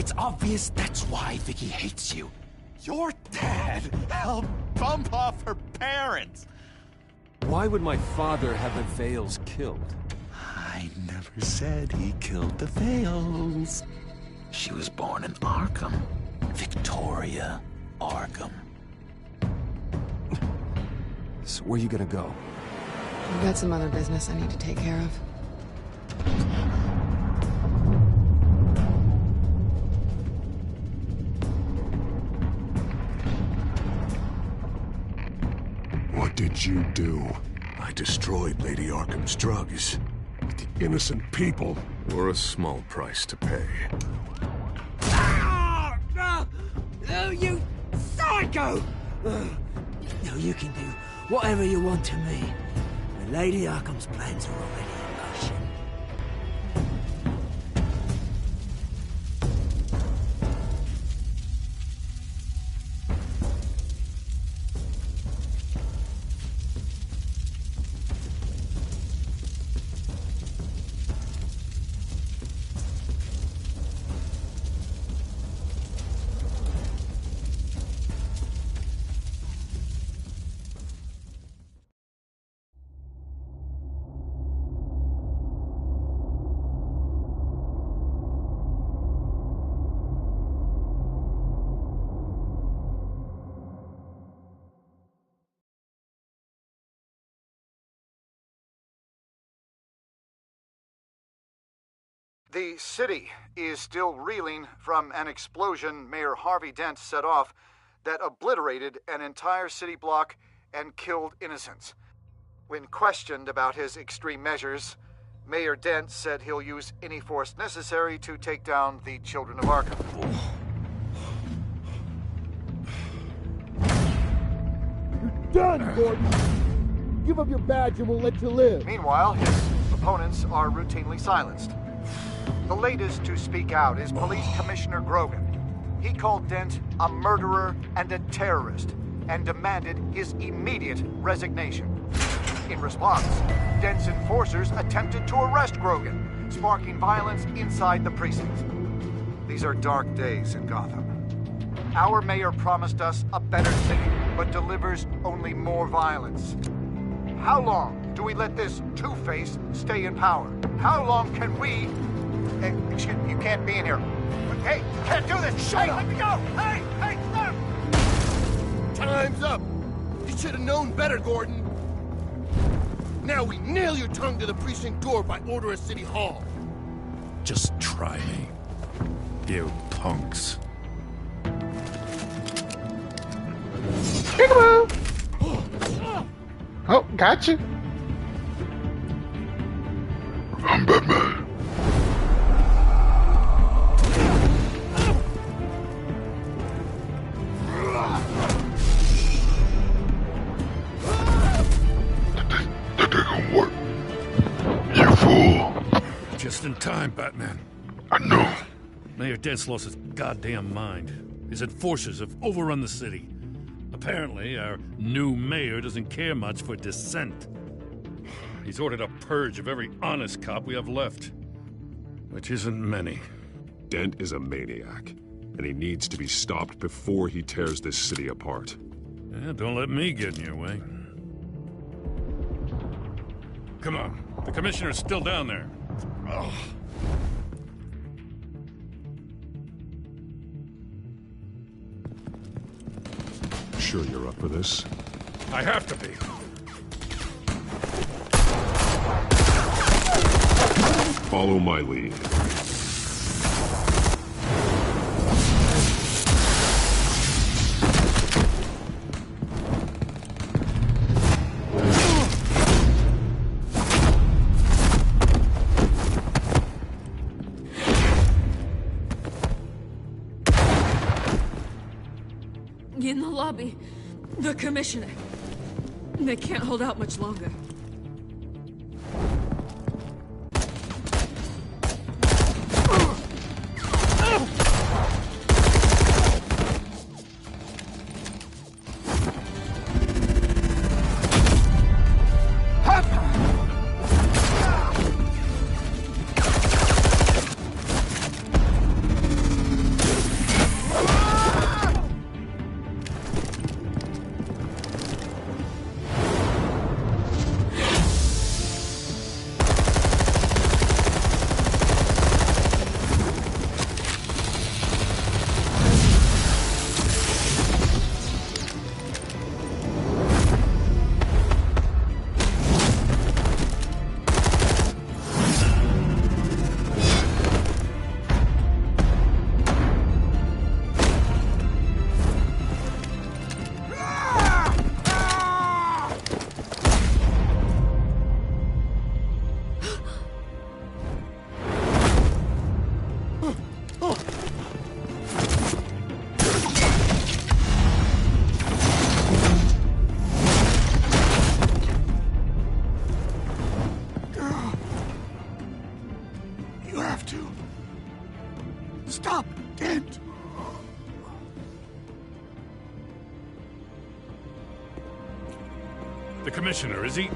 It's obvious that's why Vicky hates you. Your dad helped bump off her parents. Why would my father have the Vales killed? I never said he killed the Vales. She was born in Arkham. Victoria Arkham. So where you gonna go? I've got some other business I need to take care of. What did you do? I destroyed Lady Arkham's drugs. The innocent people were a small price to pay. No, you psycho! No, you can do whatever you want to me. The Lady Arkham's plans are already in motion. The city is still reeling from an explosion Mayor Harvey Dent set off that obliterated an entire city block and killed innocents. When questioned about his extreme measures, Mayor Dent said he'll use any force necessary to take down the children of Arkham. You're done, Gordon! Give up your badge and we'll let you live. Meanwhile, his opponents are routinely silenced. The latest to speak out is Police Commissioner Grogan. He called Dent a murderer and a terrorist and demanded his immediate resignation. In response, Dent's enforcers attempted to arrest Grogan, sparking violence inside the precinct. These are dark days in Gotham. Our mayor promised us a better city, but delivers only more violence. How long do we let this two-face stay in power? How long can we... excuse me, you can't be in here. Hey, can't do this! Shut up! Let me go! Hey, stop! Time's up! You should have known better, Gordon. Now we nail your tongue to the precinct door by order of City Hall. Just try me, you punks. Peekaboo! Oh, gotcha. I'm Batman. That ain't gonna work. You fool. Just in time, Batman. I know. Mayor Dent's lost his goddamn mind. His enforcers have overrun the city. Apparently, our new mayor doesn't care much for dissent. He's ordered a purge of every honest cop we have left. Which isn't many. Dent is a maniac, and he needs to be stopped before he tears this city apart. Yeah, don't let me get in your way. Come on, the commissioner's still down there. Ugh. Sure you're up for this? I have to be. Follow my lead. In the lobby, the commissioner. They can't hold out much longer. Stop! Dent! The commissioner, is he?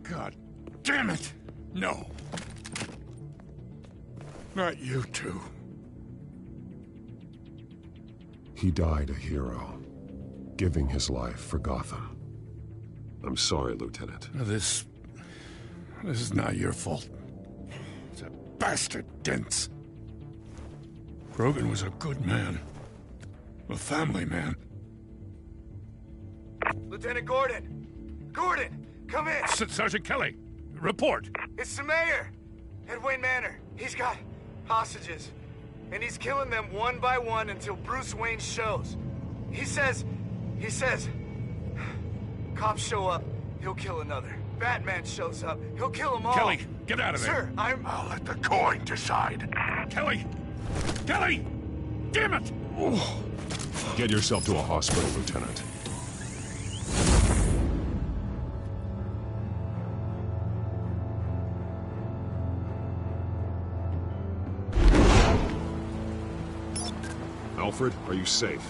God damn it! No. Not you two. He died a hero, giving his life for Gotham. I'm sorry, Lieutenant. This is not your fault. It's a bastard Dent's. Grogan was a good man. A family man. Lieutenant Gordon! Gordon, come in! Sergeant Kelly, report. It's the mayor! At Wayne Manor. He's got hostages. And he's killing them one by one until Bruce Wayne shows. He says... Cops show up, he'll kill another. Batman shows up, he'll kill them all. Kelly, get out of there. Sir, I'll let the coin decide. Kelly! Kelly! Damn it! Oh. Get yourself to a hospital, Lieutenant. Alfred, are you safe?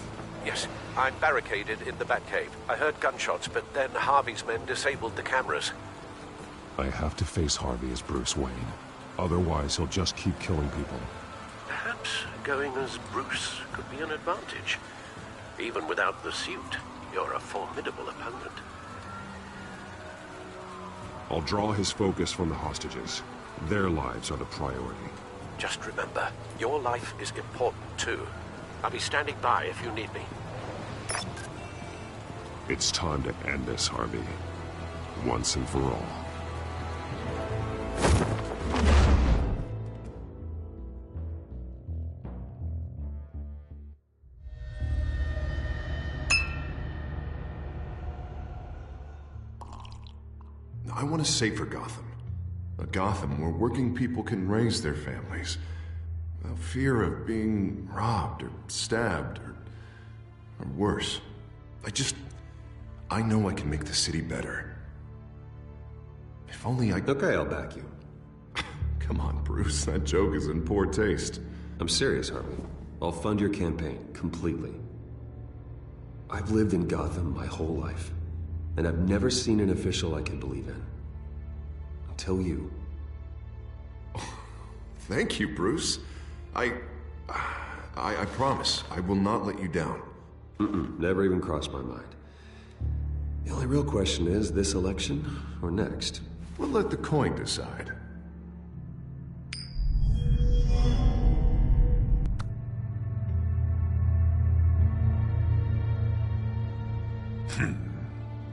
Yes, I'm barricaded in the Batcave. I heard gunshots, but then Harvey's men disabled the cameras. I have to face Harvey as Bruce Wayne. Otherwise, he'll just keep killing people. Perhaps going as Bruce could be an advantage. Even without the suit, you're a formidable opponent. I'll draw his focus from the hostages. Their lives are the priority. Just remember, your life is important too. I'll be standing by if you need me. It's time to end this, Harvey. Once and for all. I want a safer Gotham. A Gotham where working people can raise their families without fear of being robbed or stabbed or worse. I know I can make the city better. If only I... Okay, I'll back you. Come on, Bruce. That joke is in poor taste. I'm serious, Harvey. I'll fund your campaign, completely. I've lived in Gotham my whole life, and I've never seen an official I can believe in. Until you. Thank you, Bruce. I promise, I will not let you down. Never even crossed my mind. The only real question is, this election or next? We'll let the coin decide.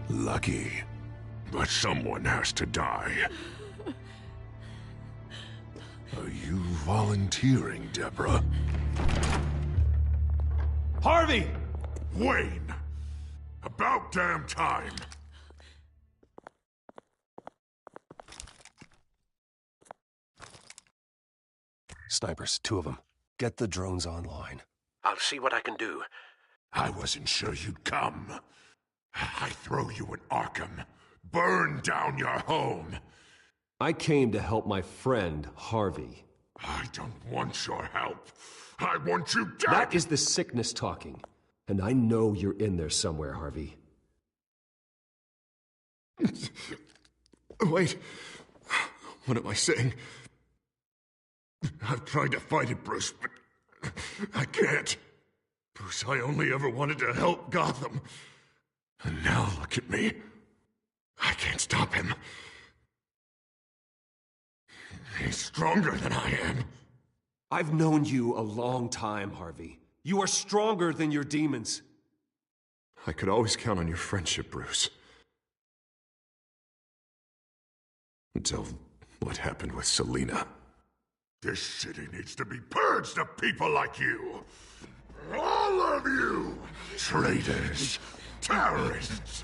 Lucky. But someone has to die. Are you volunteering, Deborah? Harvey! Wayne! About damn time! Snipers, 2 of them. Get the drones online. I'll see what I can do. I wasn't sure you'd come. I throw you in Arkham. Burn down your home. I came to help my friend, Harvey. I don't want your help. I want you dead! That is the sickness talking. And I know you're in there somewhere, Harvey. Wait. What am I saying? I've tried to fight it, Bruce, but I can't. Bruce, I only ever wanted to help Gotham. And now look at me. I can't stop him. He's stronger than I am. I've known you a long time, Harvey. You are stronger than your demons. I could always count on your friendship, Bruce. Until what happened with Selina. This city needs to be purged of people like you. All of you! Traitors, terrorists,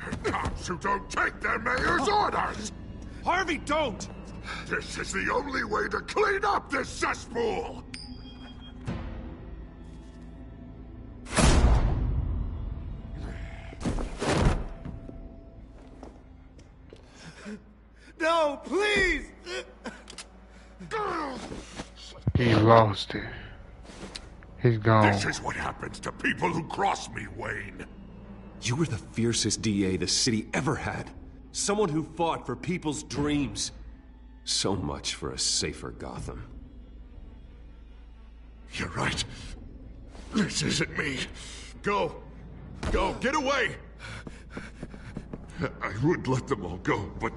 and cops who don't take their mayor's orders! Harvey, don't! This is the only way to clean up this cesspool! No, please! He lost it. He's gone. This is what happens to people who cross me, Wayne. You were the fiercest DA the city ever had. Someone who fought for people's dreams. So much for a safer Gotham. You're right. This isn't me. Go. Go. Get away. I would let them all go, but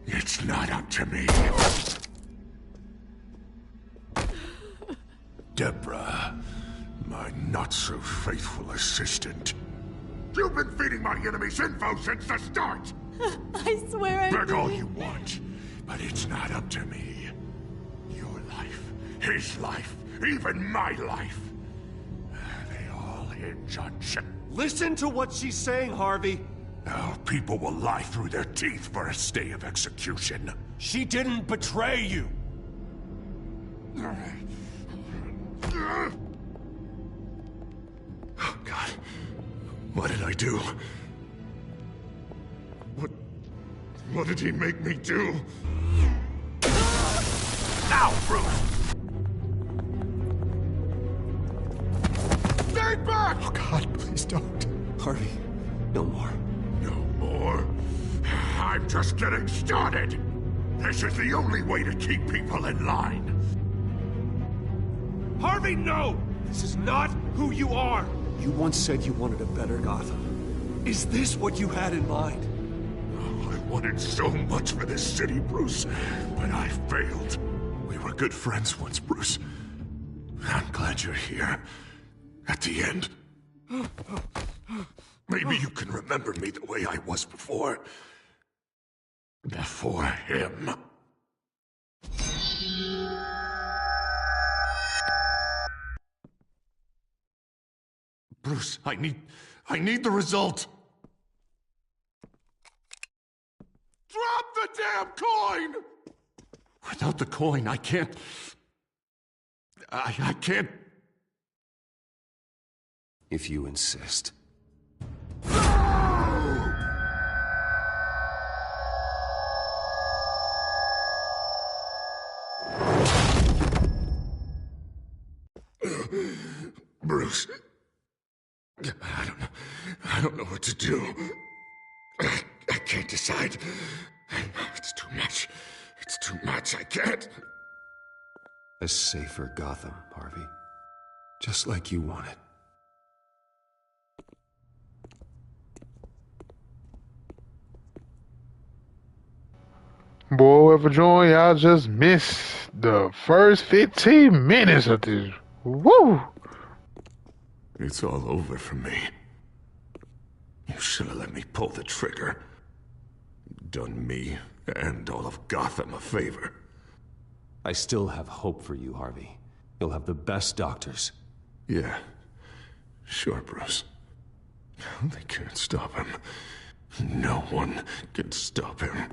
it's not up to me. Deborah, my not-so-faithful assistant. You've been feeding my enemies info since the start! I swear I Beg all you want, but it's not up to me. Your life, his life, even my life. They all hinge on shit. Listen to what she's saying, Harvey. Now, people will lie through their teeth for a stay of execution. She didn't betray you. Oh, God. What did I do? What did he make me do? Now, Bruce! Stay back! Oh, God, please don't. Harvey, no more. No more? I'm just getting started. This is the only way to keep people in line. Harvey, no! This is not who you are! You once said you wanted a better Gotham. Is this what you had in mind? Oh, I wanted so much for this city, Bruce, but I failed. We were good friends once, Bruce. I'm glad you're here. At the end. Maybe you can remember me the way I was before. Before him. Bruce, I need the result. Drop the damn coin! Without the coin, I can't... I can't... If you insist. Bruce... I don't know what to do. I can't decide. It's too much. It's too much. I can't. A safer Gotham, Harvey. Just like you wanted. Boy, whoever joined, y'all just missed the first 15 minutes of this. Woo! It's all over for me. You should have let me pull the trigger. Done me and all of Gotham a favor. I still have hope for you, Harvey. You'll have the best doctors. Yeah. Sure, Bruce. They can't stop him. No one can stop him.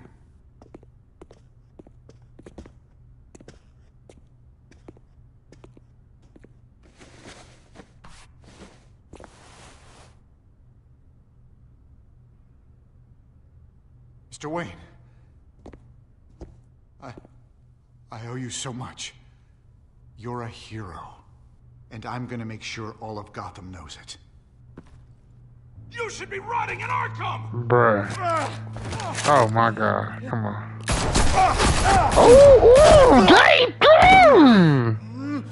Mr. Wayne, I owe you so much. You're a hero, and I'm gonna make sure all of Gotham knows it. You should be rotting in Arkham! Bruh. Oh my God, come on. Oh, damn!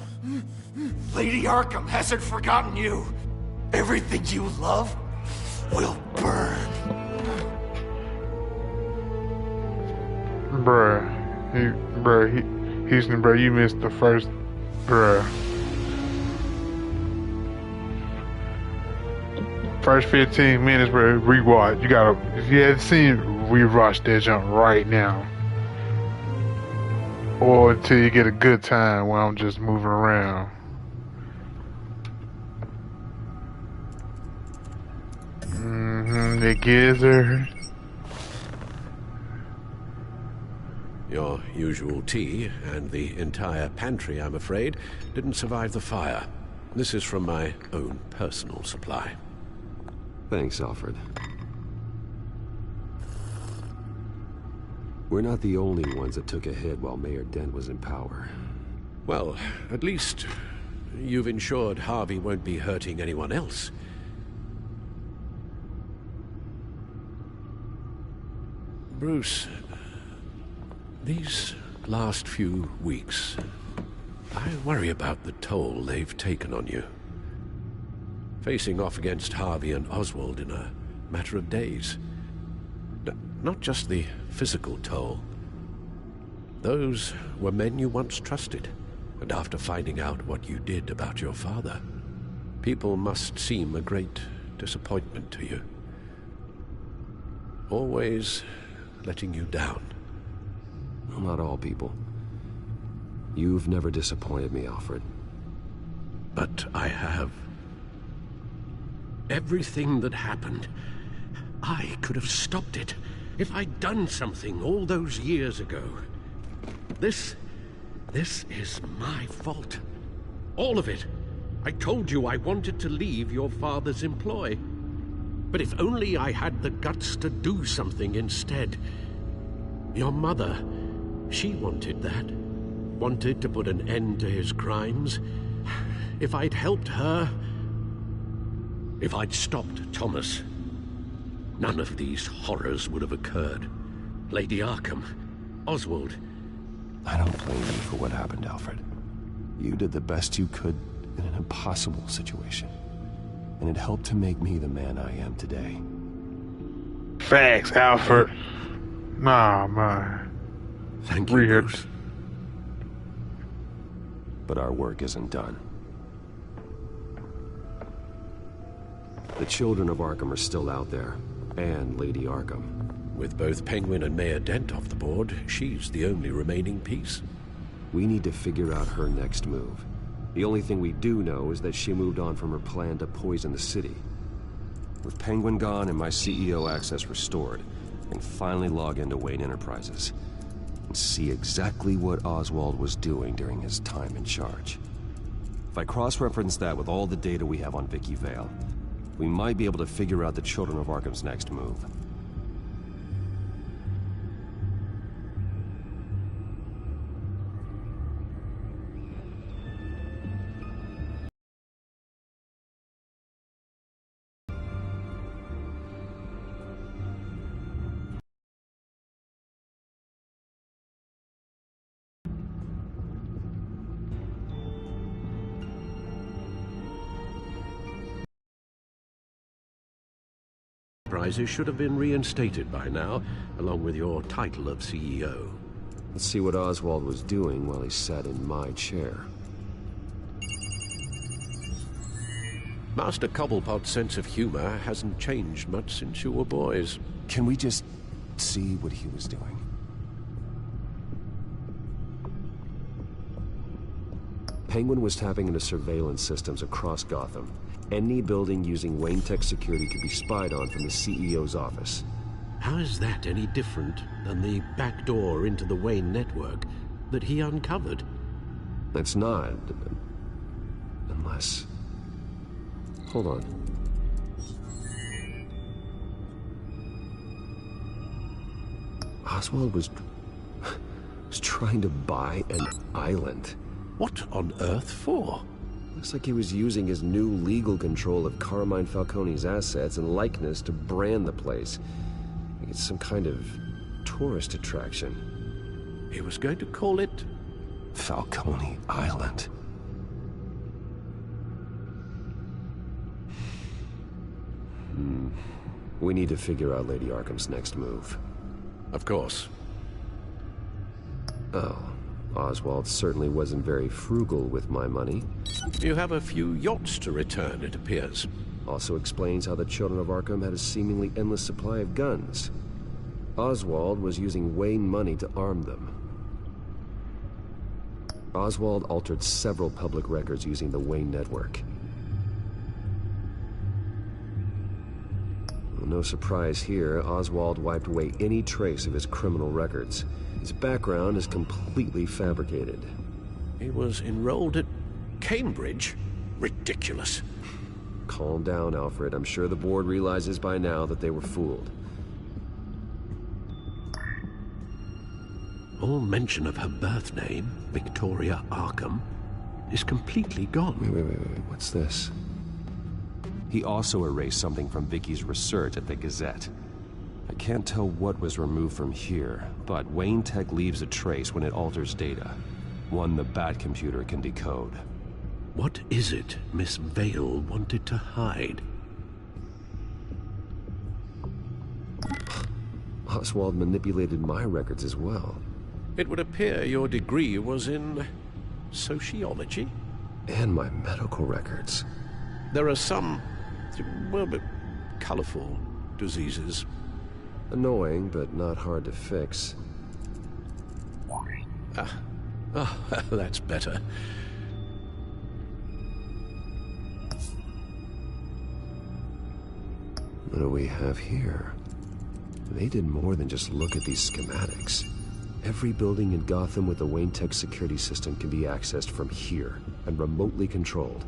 Lady Arkham hasn't forgotten you. Everything you love will burn. Houston, bruh, you missed the first, First 15 minutes, bruh, rewatch. You gotta, if you haven't seen it, rewatch that jump right now. Or until you get a good time while I'm just moving around. The gizzard. Your usual tea and the entire pantry, I'm afraid, didn't survive the fire. This is from my own personal supply. Thanks, Alfred. We're not the only ones that took a hit while Mayor Dent was in power. Well, at least you've ensured Harvey won't be hurting anyone else. Bruce, these last few weeks, I worry about the toll they've taken on you. Facing off against Harvey and Oswald in a matter of days. Not just the physical toll. Those were men you once trusted, and after finding out what you did about your father, people must seem a great disappointment to you. Always letting you down. Well, not all people. You've never disappointed me, Alfred. But I have. Everything that happened, I could have stopped it if I'd done something all those years ago. This is my fault. All of it. I told you I wanted to leave your father's employ. But if only I had the guts to do something instead. Your mother, she wanted that. Wanted to put an end to his crimes. If I'd helped her, if I'd stopped Thomas, none of these horrors would have occurred. Lady Arkham, Oswald. I don't blame you for what happened, Alfred. You did the best you could in an impossible situation. And it helped to make me the man I am today. Facts, Alfred. Nah, man. Thank you, Bruce. But our work isn't done. The children of Arkham are still out there, and Lady Arkham. With both Penguin and Mayor Dent off the board, she's the only remaining piece. We need to figure out her next move. The only thing we do know is that she moved on from her plan to poison the city. With Penguin gone and my CEO access restored, I can finally log into Wayne Enterprises and see exactly what Oswald was doing during his time in charge. If I cross-reference that with all the data we have on Vicky Vale, we might be able to figure out the Children of Arkham's next move. Prizes should have been reinstated by now, along with your title of CEO. Let's see what Oswald was doing while he sat in my chair. Master Cobblepot's sense of humor hasn't changed much since you were boys. Can we just see what he was doing? Penguin was tapping into surveillance systems across Gotham. Any building using Wayne Tech security could be spied on from the CEO's office. How is that any different than the back door into the Wayne network that he uncovered? It's not. Unless... Hold on. Oswald was trying to buy an island. What on earth for? Looks like he was using his new legal control of Carmine Falcone's assets and likeness to brand the place. Like it's some kind of tourist attraction. He was going to call it... Falcone Island. We need to figure out Lady Arkham's next move. Of course. Oh. Oswald certainly wasn't very frugal with my money. You have a few yachts to return, it appears. Also explains how the Children of Arkham had a seemingly endless supply of guns. Oswald was using Wayne money to arm them. Oswald altered several public records using the Wayne network. No surprise here, Oswald wiped away any trace of his criminal records. His background is completely fabricated. He was enrolled at Cambridge? Ridiculous. Calm down, Alfred. I'm sure the board realizes by now that they were fooled. All mention of her birth name, Victoria Arkham, is completely gone. Wait. What's this? He also erased something from Vicky's research at the Gazette. I can't tell what was removed from here, but Wayne Tech leaves a trace when it alters data. One the Bat computer can decode. What is it Miss Vale wanted to hide? Oswald manipulated my records as well. It would appear your degree was in sociology? And my medical records. There are some, well, but colorful diseases. Annoying, but not hard to fix. That's better. What do we have here? They did more than just look at these schematics. Every building in Gotham with the Wayne Tech security system can be accessed from here and remotely controlled.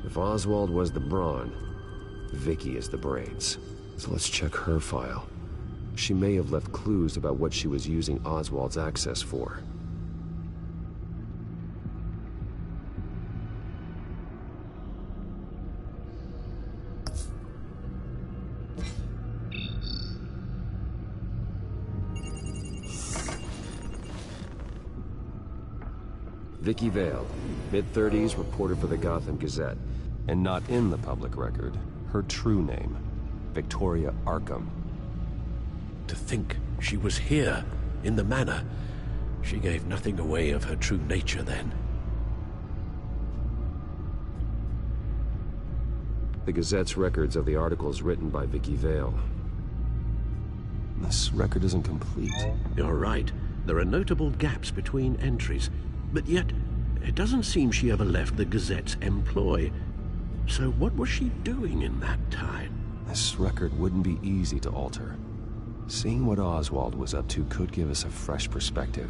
If Oswald was the brawn, Vicky is the brains. So let's check her file. She may have left clues about what she was using Oswald's access for. Vicky Vale, mid-30s, reporter for the Gotham Gazette. And not in the public record, her true name, Victoria Arkham. To think she was here, in the manor. She gave nothing away of her true nature then. The Gazette's records of the articles written by Vicky Vale. This record isn't complete. You're right. There are notable gaps between entries. But yet, it doesn't seem she ever left the Gazette's employ. So what was she doing in that time? This record wouldn't be easy to alter. Seeing what Oswald was up to could give us a fresh perspective.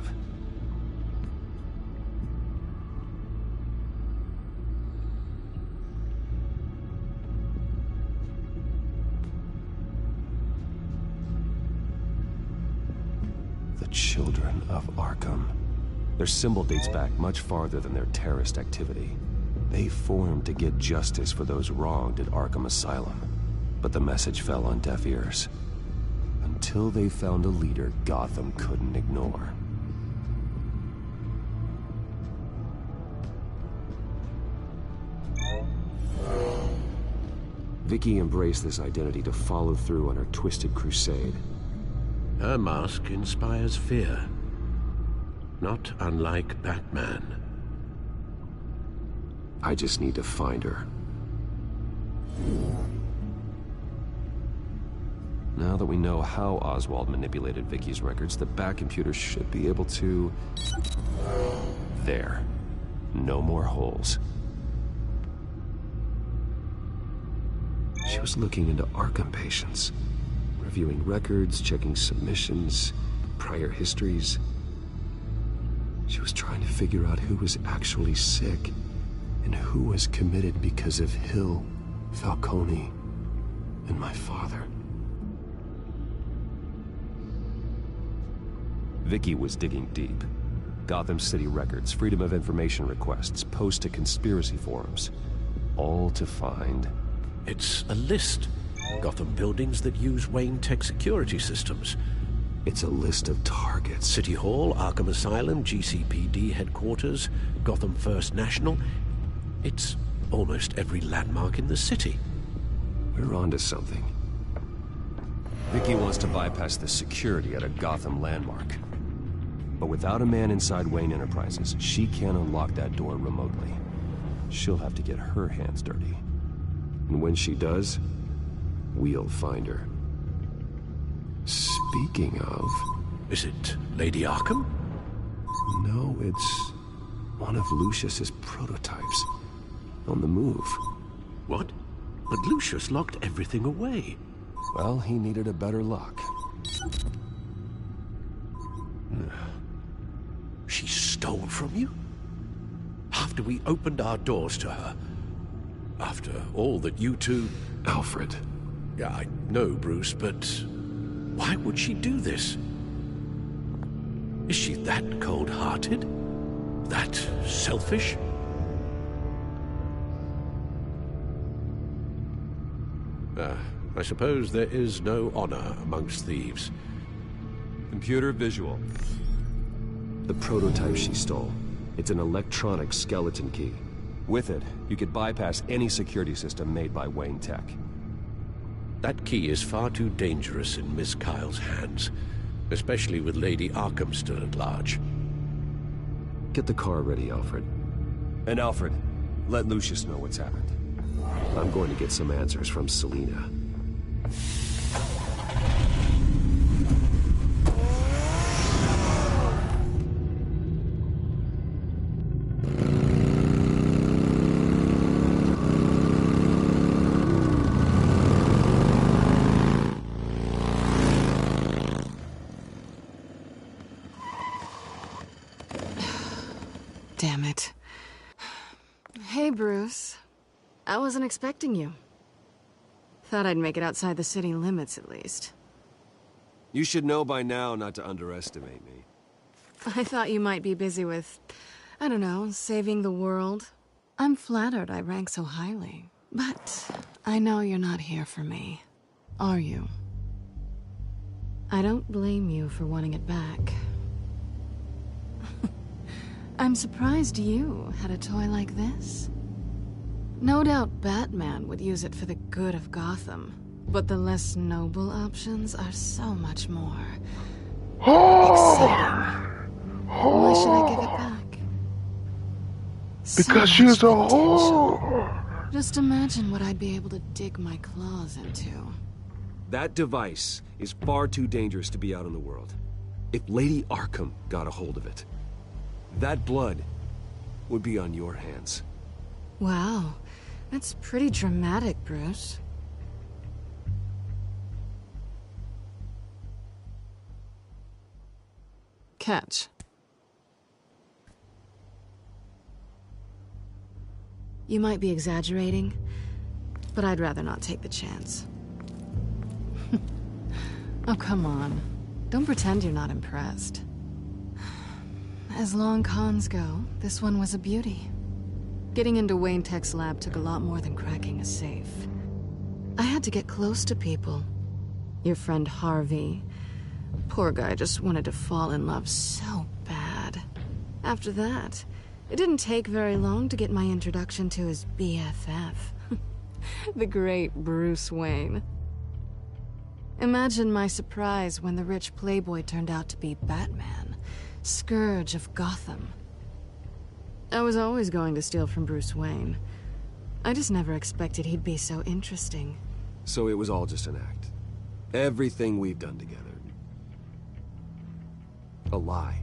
The Children of Arkham. Their symbol dates back much farther than their terrorist activity. They formed to get justice for those wronged at Arkham Asylum. But the message fell on deaf ears. Until they found a leader Gotham couldn't ignore. Vicky embraced this identity to follow through on her twisted crusade. Her mask inspires fear. Not unlike Batman. I just need to find her. Now that we know how Oswald manipulated Vicky's records, the Bat computer should be able to... There. No more holes. She was looking into Arkham patients, reviewing records, checking submissions, prior histories. She was trying to figure out who was actually sick and who was committed because of Hill, Falcone, and my father. Vicky was digging deep. Gotham City records, Freedom of Information requests, posts to conspiracy forums. All to find... It's a list. Gotham buildings that use Wayne Tech security systems. It's a list of targets. City Hall, Arkham Asylum, GCPD headquarters, Gotham First National. It's almost every landmark in the city. We're onto something. Vicky wants to bypass the security at a Gotham landmark. But without a man inside Wayne Enterprises, she can't unlock that door remotely. She'll have to get her hands dirty. And when she does, we'll find her. Speaking of... Is it Lady Arkham? No, it's one of Lucius's prototypes. On the move. What? But Lucius locked everything away. Well, he needed a better lock. She stole from you? After we opened our doors to her? After all that you two... Alfred. Yeah, I know, Bruce, but... why would she do this? Is she that cold-hearted? That selfish? I suppose there is no honor amongst thieves. Computer visual. The prototype she stole. It's an electronic skeleton key. With it, you could bypass any security system made by Wayne Tech. That key is far too dangerous in Miss Kyle's hands, especially with Lady Arkham still at large. Get the car ready, Alfred. And Alfred, let Lucius know what's happened. I'm going to get some answers from Selina. Damn it. Hey, Bruce. I wasn't expecting you. Thought I'd make it outside the city limits, at least. You should know by now not to underestimate me. I thought you might be busy with, I don't know, saving the world. I'm flattered I rank so highly. But I know you're not here for me, are you? I don't blame you for wanting it back. I'm surprised you had a toy like this. No doubt Batman would use it for the good of Gotham, but the less noble options are so much more exciting. Why should I give it back? Because she's a whore. Just imagine what I'd be able to dig my claws into. That device is far too dangerous to be out in the world. If Lady Arkham got a hold of it, that blood would be on your hands. Wow, that's pretty dramatic, Bruce. Catch. You might be exaggerating, but I'd rather not take the chance. Oh, come on. Don't pretend you're not impressed. As long cons go, this one was a beauty. Getting into Wayne Tech's lab took a lot more than cracking a safe. I had to get close to people. Your friend Harvey. Poor guy just wanted to fall in love so bad. After that, it didn't take very long to get my introduction to his BFF. The great Bruce Wayne. Imagine my surprise when the rich playboy turned out to be Batman, Scourge of Gotham. I was always going to steal from Bruce Wayne. I just never expected he'd be so interesting. So it was all just an act. Everything we've done together. A lie.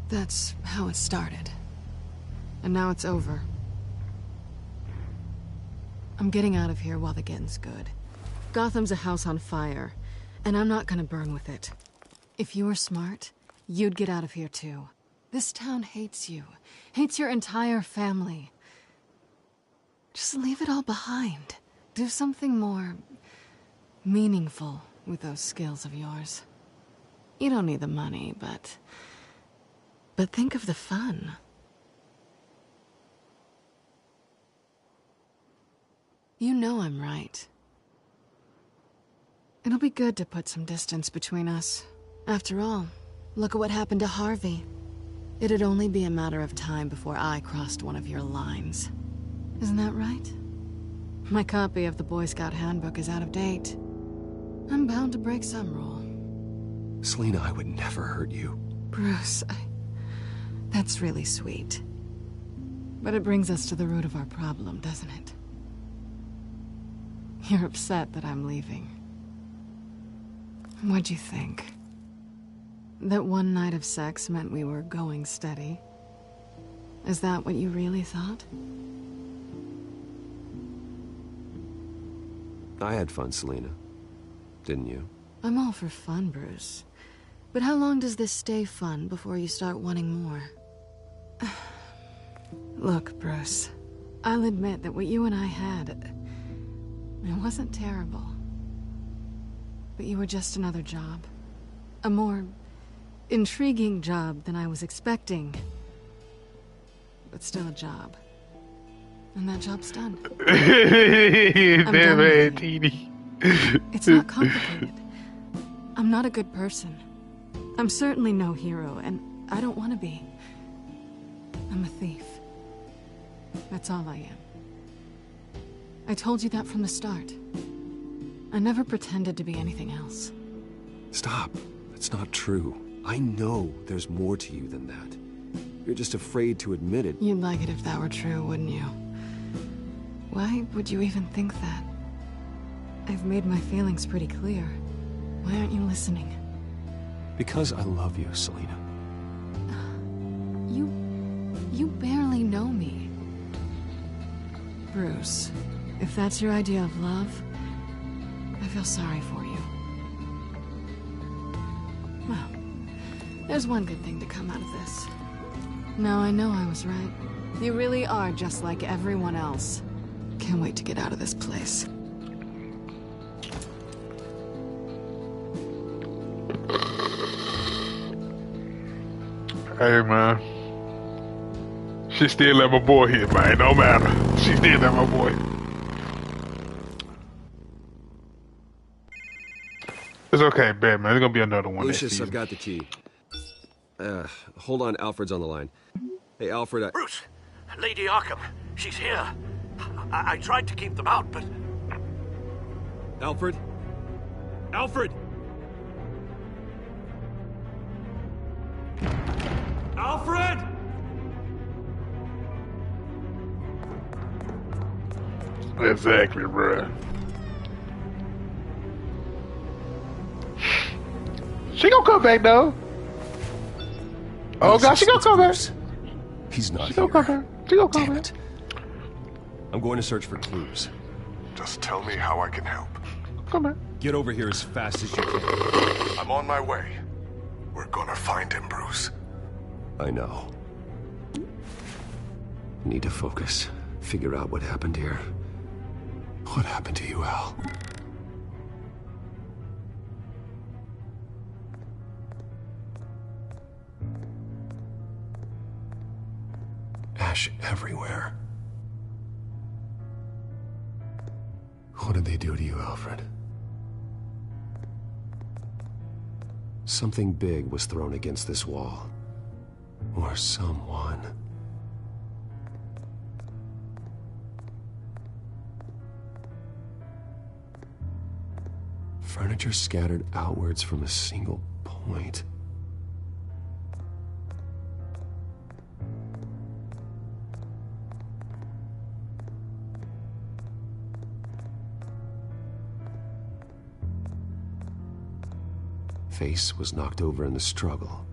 That's how it started. And now it's over. I'm getting out of here while the getting's good. Gotham's a house on fire, and I'm not gonna burn with it. If you were smart, you'd get out of here too. This town hates you. Hates your entire family. Just leave it all behind. Do something more meaningful with those skills of yours. You don't need the money, but think of the fun. You know I'm right. It'll be good to put some distance between us. After all, look at what happened to Harvey. It'd only be a matter of time before I crossed one of your lines. Isn't that right? My copy of the Boy Scout Handbook is out of date. I'm bound to break some rule. Selina, I would never hurt you. Bruce, that's really sweet. But it brings us to the root of our problem, doesn't it? You're upset that I'm leaving. What'd you think? That one night of sex meant we were going steady? Is that what you really thought? I had fun, Selina. Didn't you? I'm all for fun, Bruce. But how long does this stay fun before you start wanting more? Look, Bruce. I'll admit that what you and I had, it wasn't terrible. But you were just another job. A more intriguing job than I was expecting. But still a job. And that job's done. I'm done with you. It's not complicated. I'm not a good person. I'm certainly no hero, and I don't want to be. I'm a thief. That's all I am. I told you that from the start. I never pretended to be anything else. Stop. That's not true. I know there's more to you than that. You're just afraid to admit it. You'd like it if that were true, wouldn't you? Why would you even think that? I've made my feelings pretty clear. Why aren't you listening? Because I love you, Selina. You barely know me. Bruce, if that's your idea of love, I feel sorry for you. Well, there's one good thing to come out of this. Now I know I was right. You really are just like everyone else. Can't wait to get out of this place. Hey, man. She still let my boy hit, man. No matter. She still let my boy. It's okay, Batman. There's gonna be another one. Lucius, I've got the key. Hold on, Alfred's on the line. Hey, Alfred, Bruce, Lady Arkham, she's here. I tried to keep them out, but... Alfred? Alfred! Alfred! Exactly, bruh. She gonna come back, though. Oh, God, she gonna come back. He's not She here. gonna come back. She gonna come back. I'm going to search for clues. Just tell me how I can help. Come back. Get over here as fast as you can. I'm on my way. We're gonna find him, Bruce. I know. Need to focus. Figure out what happened here. What happened to you, Al? Ash everywhere. What did they do to you, Alfred? Something big was thrown against this wall. Or someone. Furniture scattered outwards from a single point. Face was knocked over in the struggle.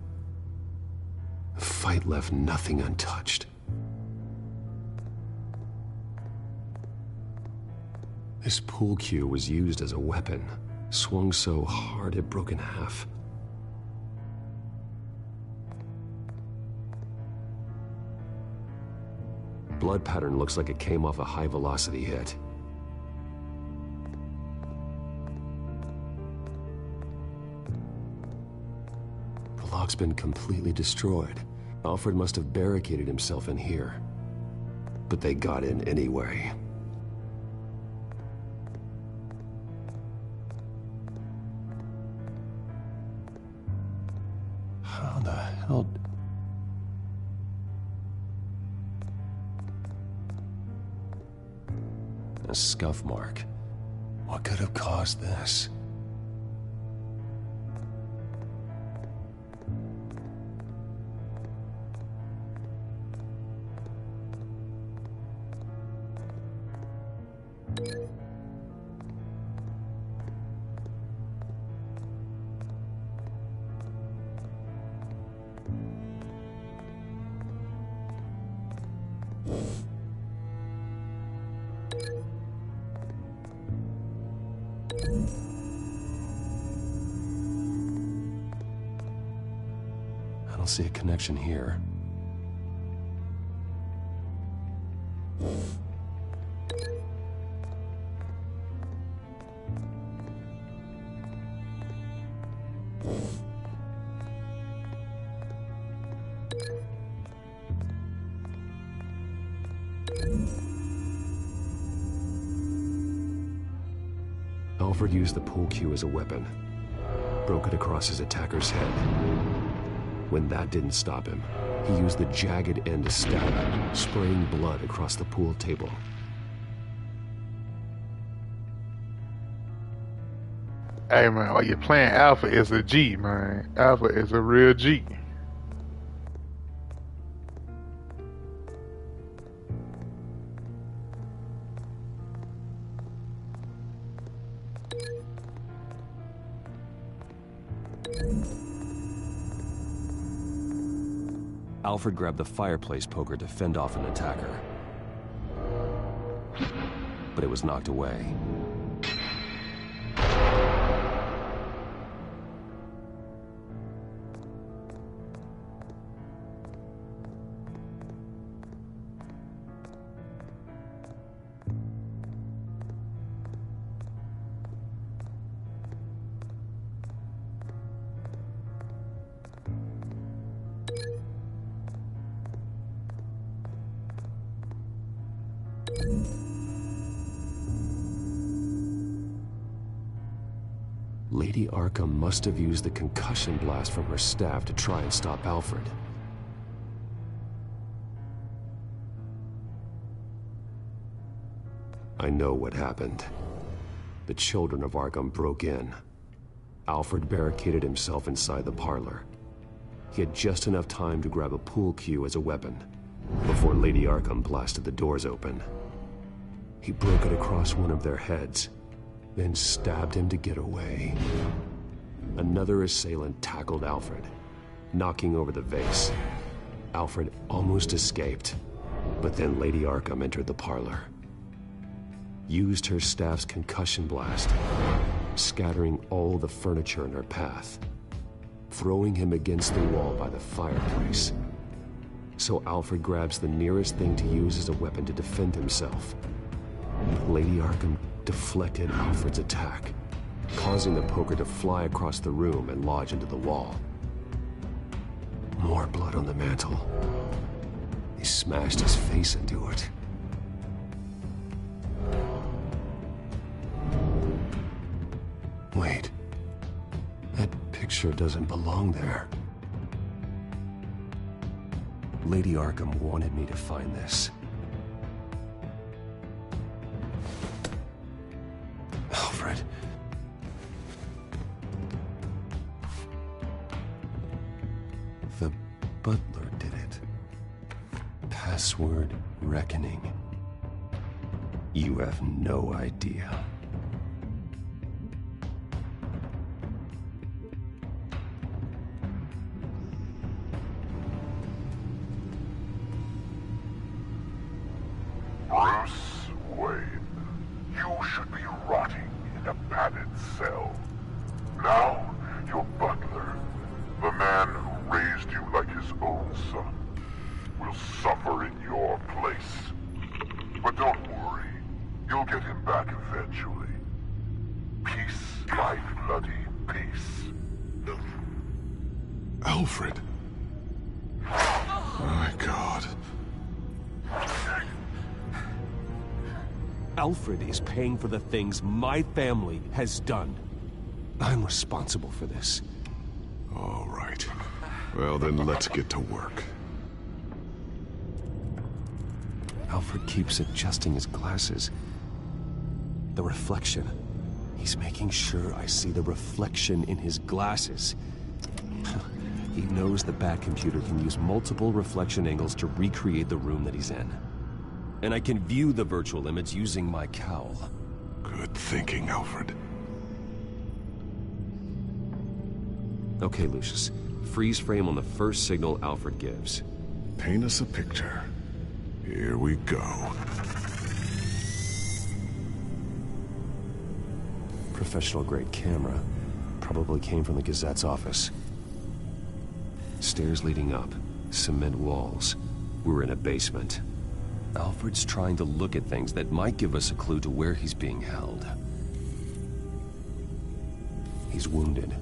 The fight left nothing untouched. This pool cue was used as a weapon, swung so hard it broke in half. Blood pattern looks like it came off a high-velocity hit. The lock's been completely destroyed. Alfred must have barricaded himself in here. But they got in anyway. How the hell... A scuff mark. What could have caused this? I don't see a connection here. Alfred used the pool cue as a weapon, broke it across his attacker's head. When that didn't stop him, he used the jagged end to stab him, spraying blood across the pool table. Hey man, while you're playing Alpha is a G, man. Alpha is a real G. Alfred grabbed the fireplace poker to fend off an attacker, but it was knocked away. Lady Arkham must have used the concussion blast from her staff to try and stop Alfred. I know what happened. The children of Arkham broke in. Alfred barricaded himself inside the parlor. He had just enough time to grab a pool cue as a weapon before Lady Arkham blasted the doors open. He broke it across one of their heads, then stabbed him to get away. Another assailant tackled Alfred, knocking over the vase. Alfred almost escaped, but then Lady Arkham entered the parlor, used her staff's concussion blast, scattering all the furniture in her path, throwing him against the wall by the fireplace. So Alfred grabs the nearest thing to use as a weapon to defend himself. Lady Arkham deflected Alfred's attack, causing the poker to fly across the room and lodge into the wall. More blood on the mantel. He smashed his face into it. Wait. That picture doesn't belong there. Lady Arkham wanted me to find this. Alfred. The butler did it. Password reckoning. You have no idea. Bruce Wayne, you should be rotting in a padded cell. Now, your butler, the man who raised you like his own son, will suffer in your place. But don't worry, you'll get him back eventually. Peace, my bloody peace. Alfred. My God. Alfred is paying for the things my family has done. I'm responsible for this. All right. Well, then let's get to work. Alfred keeps adjusting his glasses. The reflection. He's making sure I see the reflection in his glasses. He knows the Batcomputer can use multiple reflection angles to recreate the room that he's in. And I can view the virtual image using my cowl. Good thinking, Alfred. Okay, Lucius. Freeze frame on the first signal Alfred gives. Paint us a picture. Here we go. Professional-grade camera. Probably came from the Gazette's office. Stairs leading up. Cement walls. We're in a basement. Alfred's trying to look at things that might give us a clue to where he's being held. He's wounded.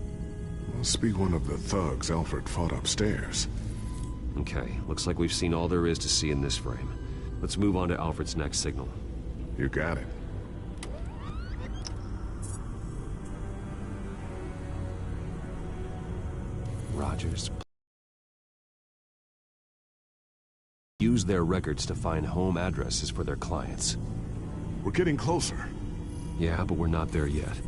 Must be one of the thugs Alfred fought upstairs. Okay, looks like we've seen all there is to see in this frame. Let's move on to Alfred's next signal. You got it. Rogers. Use their records to find home addresses for their clients. We're getting closer. Yeah, but we're not there yet.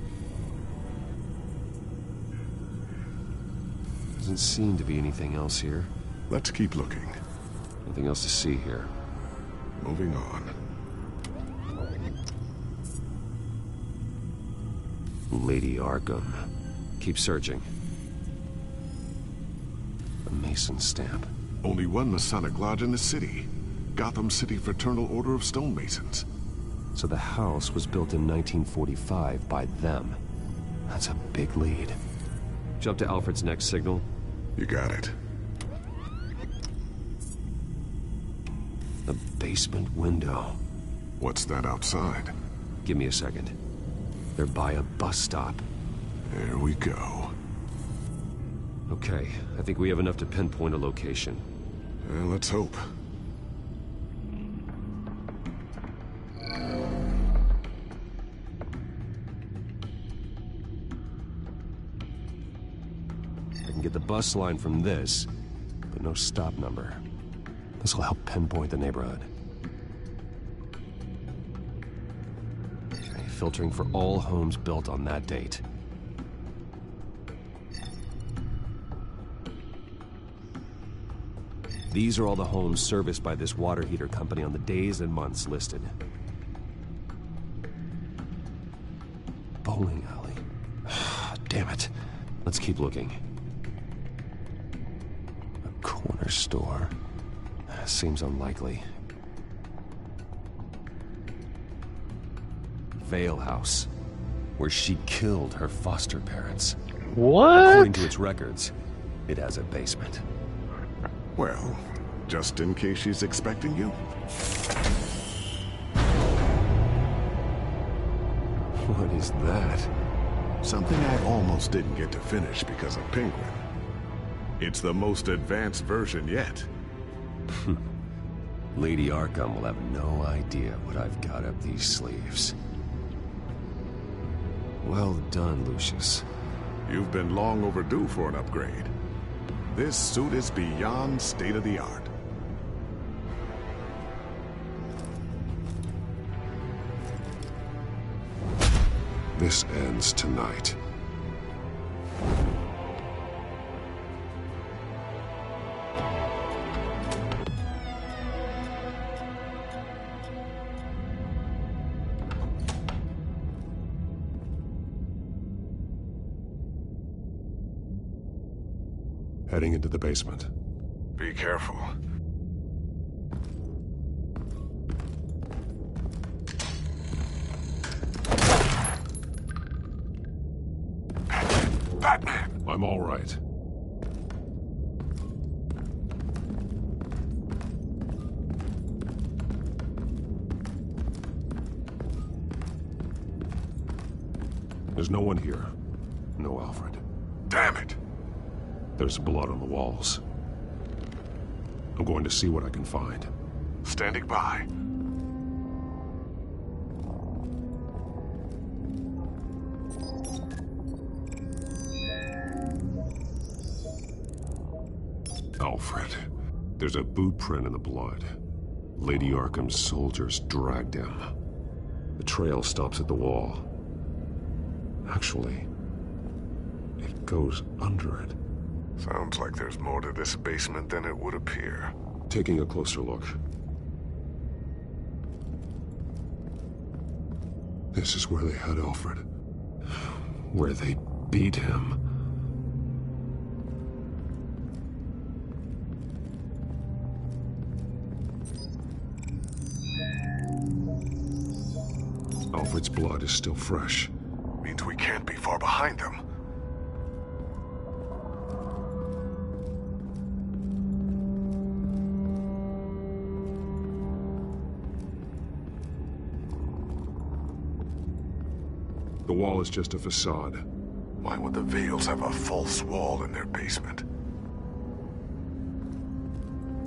Doesn't seem to be anything else here. Let's keep looking. Nothing else to see here. Moving on. Lady Arkham. Keep searching. A Mason stamp. Only one Masonic lodge in the city. Gotham City Fraternal Order of Stonemasons. So the house was built in 1945 by them. That's a big lead. Jump to Alfred's next signal. You got it. The basement window. What's that outside? Give me a second. They're by a bus stop. There we go. Okay, I think we have enough to pinpoint a location. Let's hope. I can get the bus line from this, but no stop number. This will help pinpoint the neighborhood. Okay, filtering for all homes built on that date. These are all the homes serviced by this water heater company on the days and months listed. Bowling alley. Damn it. Let's keep looking. A corner store. Seems unlikely. Vale House, where she killed her foster parents. What? According to its records, it has a basement. Well, just in case she's expecting you. What is that? Something I almost didn't get to finish because of Penguin. It's the most advanced version yet. Lady Arkham will have no idea what I've got up these sleeves. Well done, Lucius. You've been long overdue for an upgrade. This suit is beyond state-of-the-art. This ends tonight. Heading into the basement. Be careful. Batman! I'm all right. There's no one here. No Alfred. Damn it! There's blood on the walls. I'm going to see what I can find. Standing by. Alfred. There's a boot print in the blood. Lady Arkham's soldiers dragged him. The trail stops at the wall. Actually, it goes under it. Sounds like there's more to this basement than it would appear. Taking a closer look. This is where they had Alfred. Where they beat him. Alfred's blood is still fresh. Means we can't be far behind them. The wall is just a facade. Why would the Vales have a false wall in their basement?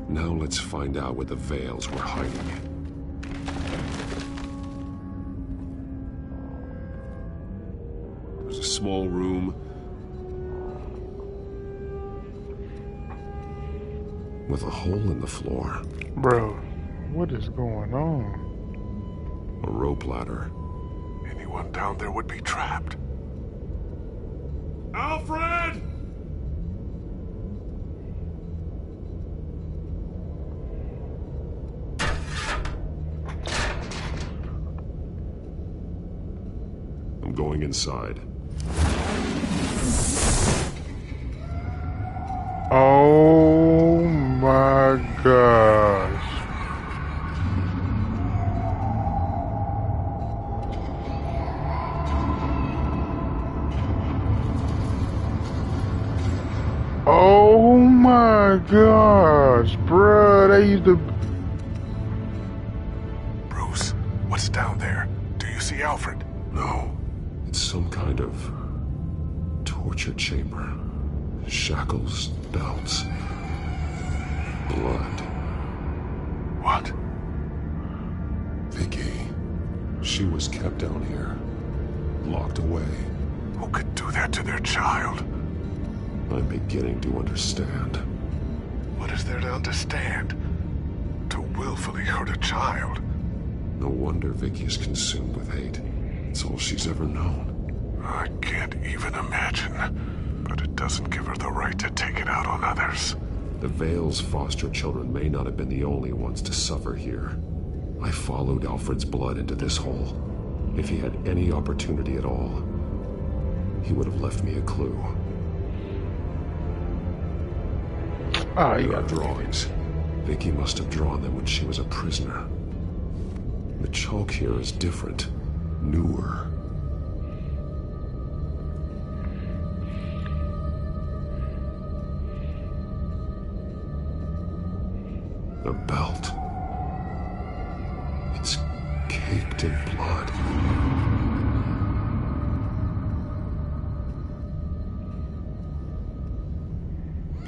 Now let's find out where the Veils were hiding. There's a small room with a hole in the floor. Bro, what is going on? A rope ladder. Anyone down there would be trapped. Alfred! I'm going inside. Oh my gosh. Oh my gosh, bruh, they used to... Bruce, what's down there? Do you see Alfred? No. It's some kind of torture chamber. Shackles, belts, blood. What? Vicky. She was kept down here, locked away. Who could do that to their child? I'm beginning to understand. What is there to understand? To willfully hurt a child? No wonder Vicky is consumed with hate. It's all she's ever known. I can't even imagine. But it doesn't give her the right to take it out on others. The Veil's foster children may not have been the only ones to suffer here. I followed Alfred's blood into this hole. If he had any opportunity at all, he would have left me a clue. Oh, you there are got drawings. Vicky must have drawn them when she was a prisoner. The chalk here is different, newer. The belt. It's caked in blood.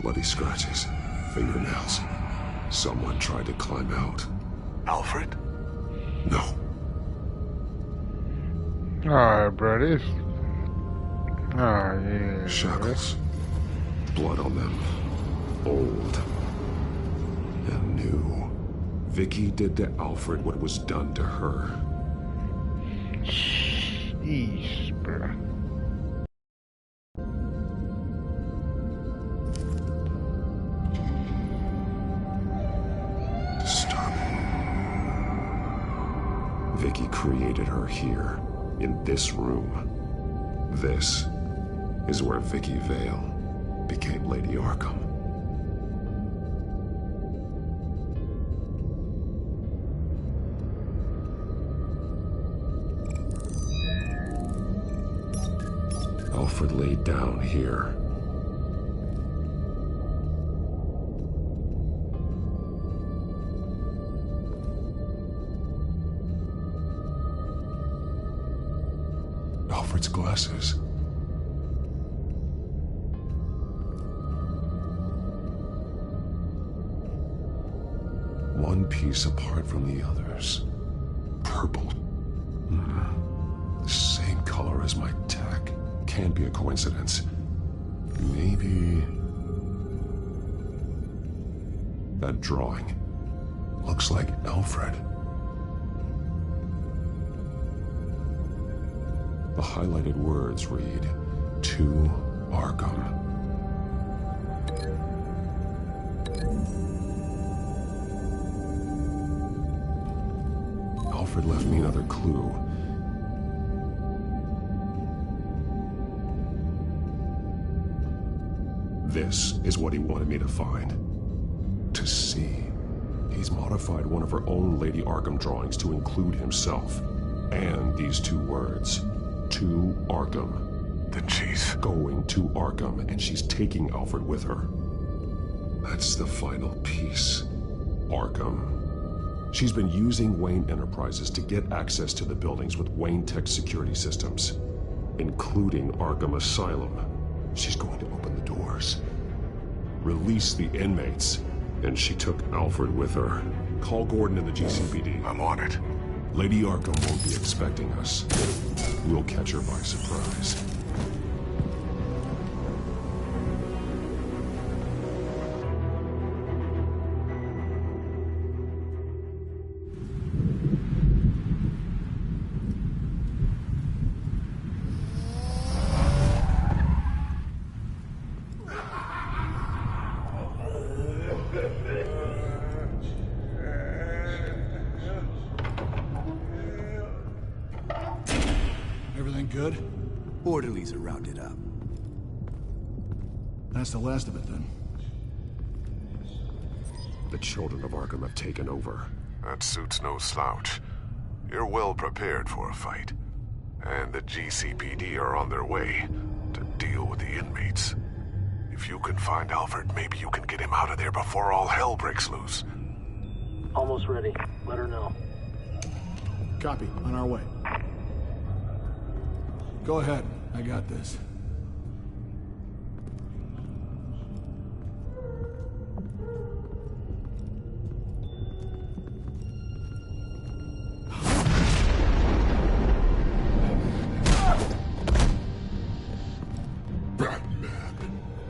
Bloody scratches, fingernails. Someone tried to climb out. Alfred? No. Alright, bro, this... Oh, yeah. Shackles. Blood on them. Old. And new. Vicky did to Alfred what was done to her. Sheesh, bro. Vicky created her here, in this room. This is where Vicky Vale became Lady Arkham. Alfred laid down here. Alfred's glasses. One piece apart from the others. Purple. The same color as my tech. Can't be a coincidence. Maybe... that drawing looks like Alfred. The highlighted words read, "To Arkham." Alfred left me another clue. This is what he wanted me to find. To see. He's modified one of her own Lady Arkham drawings to include himself. And these two words. To Arkham. Then she's going to Arkham, and she's taking Alfred with her. That's the final piece. Arkham. She's been using Wayne Enterprises to get access to the buildings with Wayne Tech security systems, including Arkham Asylum. She's going to open the doors, release the inmates, And she took Alfred with her. Call Gordon and the GCPD. I'm on it. Lady Arkham won't be expecting us. We'll catch her by surprise. Everything good? Orderlies are rounded up. That's the last of it, then. The children of Arkham have taken over. That suit's no slouch. You're well prepared for a fight. And the GCPD are on their way to deal with the inmates. If you can find Alfred, maybe you can get him out of there before all hell breaks loose. Almost ready. Let her know. Copy. On our way. Go ahead. I got this.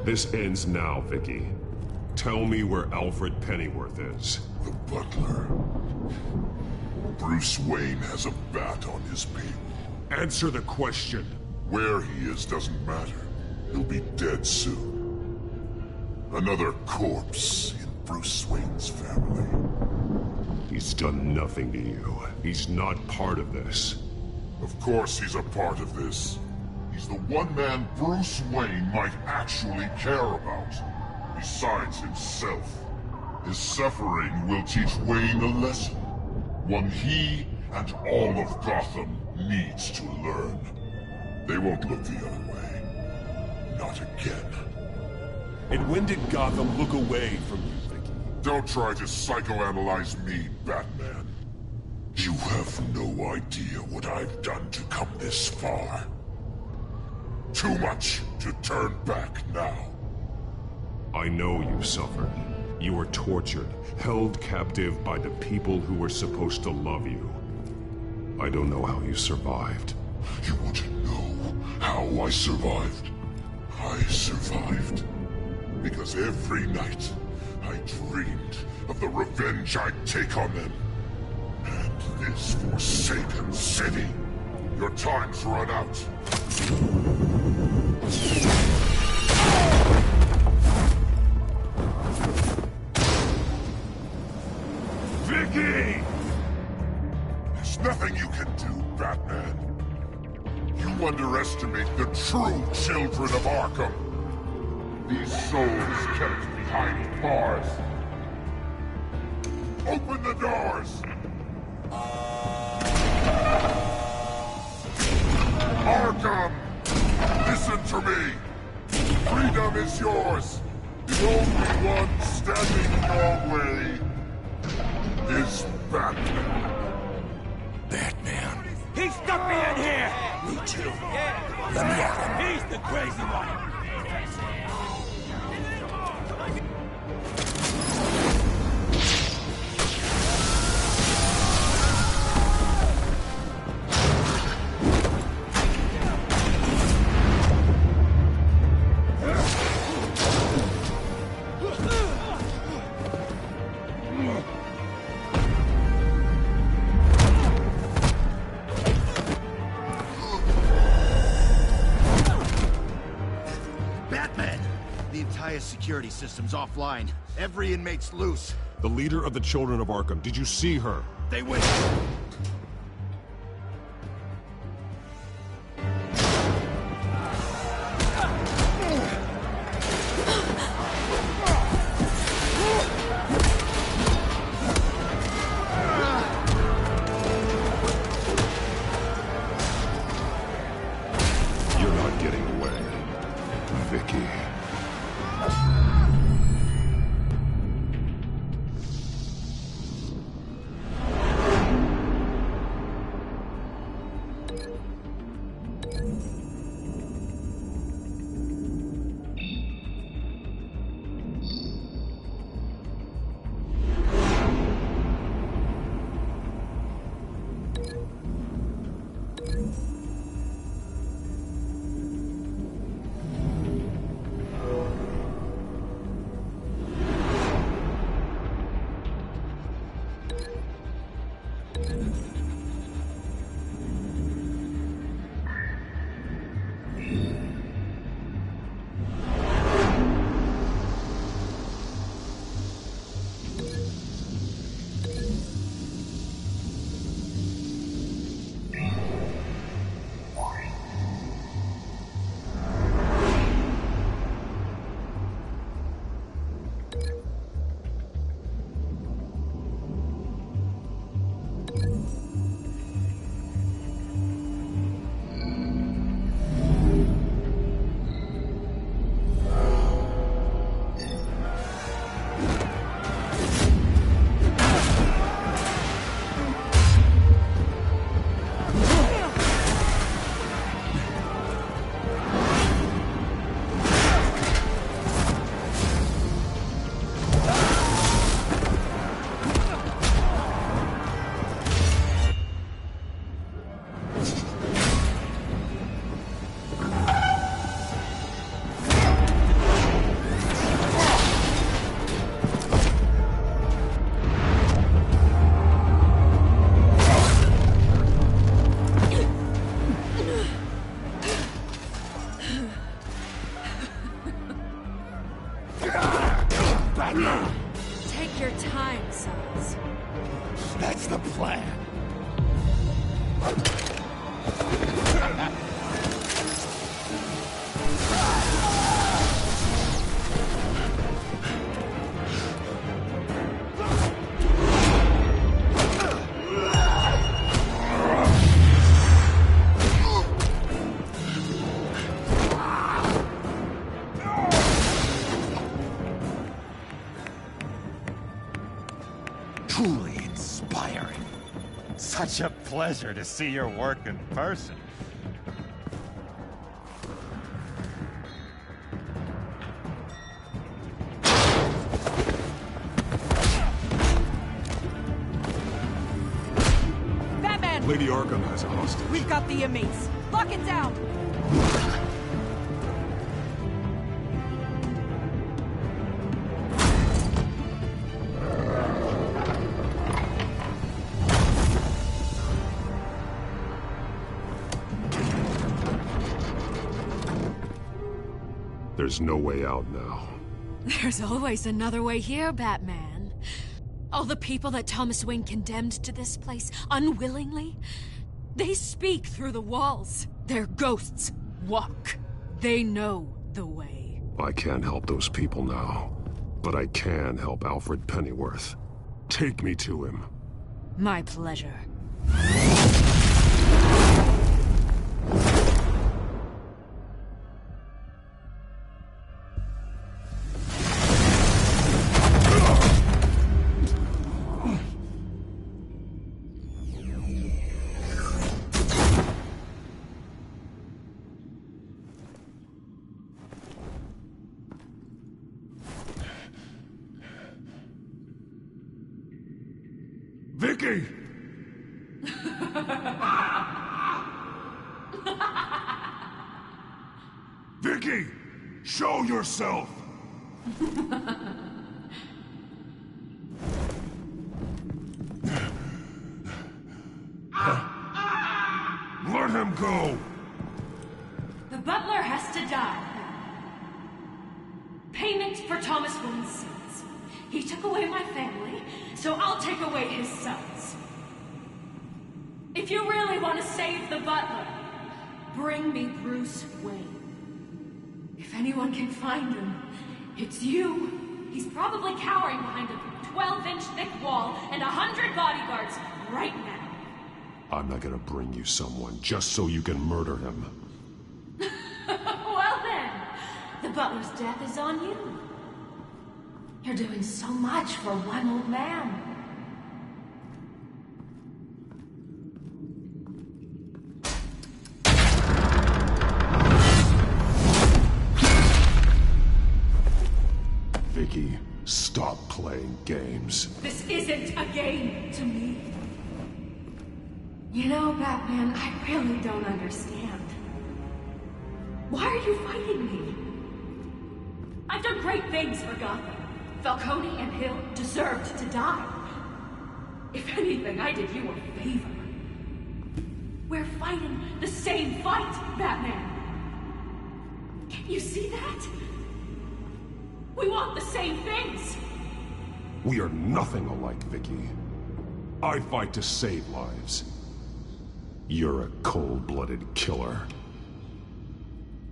This ends now, Vicky. Tell me where Alfred Pennyworth is. The butler. Bruce Wayne has a bat on his payroll. Answer the question. Where he is doesn't matter. He'll be dead soon. Another corpse in Bruce Wayne's family. He's done nothing to you. He's not part of this. Of course he's a part of this. He's the one man Bruce Wayne might actually care about. Besides himself. His suffering will teach Wayne a lesson. One he and all of Gotham needs to learn. They won't look the other way. Not again. And when did Gotham look away from you, Vicky? Don't try to psychoanalyze me, Batman. You have no idea what I've done to come this far. Too much to turn back now. I know you suffered. You were tortured, held captive by the people who were supposed to love you. I don't know how you survived. You want to know how I survived? I survived because every night I dreamed of the revenge I'd take on them. And this forsaken city. Your time's run out. Vicky! There's nothing you can do, Batman. You underestimate the true children of Arkham. These souls kept behind bars. Open the doors! Arkham! Listen to me! Freedom is yours! The only one standing in your way is Batman. Batman. He stuck me in here! Me too. Yeah. Let me at him. He's the crazy one! Security system's offline. Every inmate's loose. The leader of the Children of Arkham. Did you see her? They went. You're not getting away, Vicky. Take your time, sons. That's the plan. Truly inspiring. Such a pleasure to see your work in person. Batman! Lady Arkham has a hostage. We've got the inmates. Lock it down! There's no way out now. There's always another way here, Batman. All the people that Thomas Wayne condemned to this place unwillingly, they speak through the walls. Their ghosts walk. They know the way. I can't help those people now, but I can help Alfred Pennyworth. Take me to him. My pleasure. Vicky! Vicky! Show yourself! Let him go! The butler has to die. Payment for Thomas Wayne's sins. He took away my family, so I'll take away his sons. If you really want to save the butler, bring me Bruce Wayne. If anyone can find him, it's you. He's probably cowering behind a 12-inch thick wall and 100 bodyguards right now. I'm not gonna bring you someone just so you can murder him. Well then, the butler's death is on you. You're doing so much for one old man. Vicky, stop playing games. This isn't a game to me. You know, Batman, I really don't understand. Why are you fighting me? I've done great things for Gotham. Falcone and Hill deserved to die. If anything, I did you a favor. We're fighting the same fight, Batman. Can you see that? We want the same things. We are nothing alike, Vicky. I fight to save lives. You're a cold-blooded killer.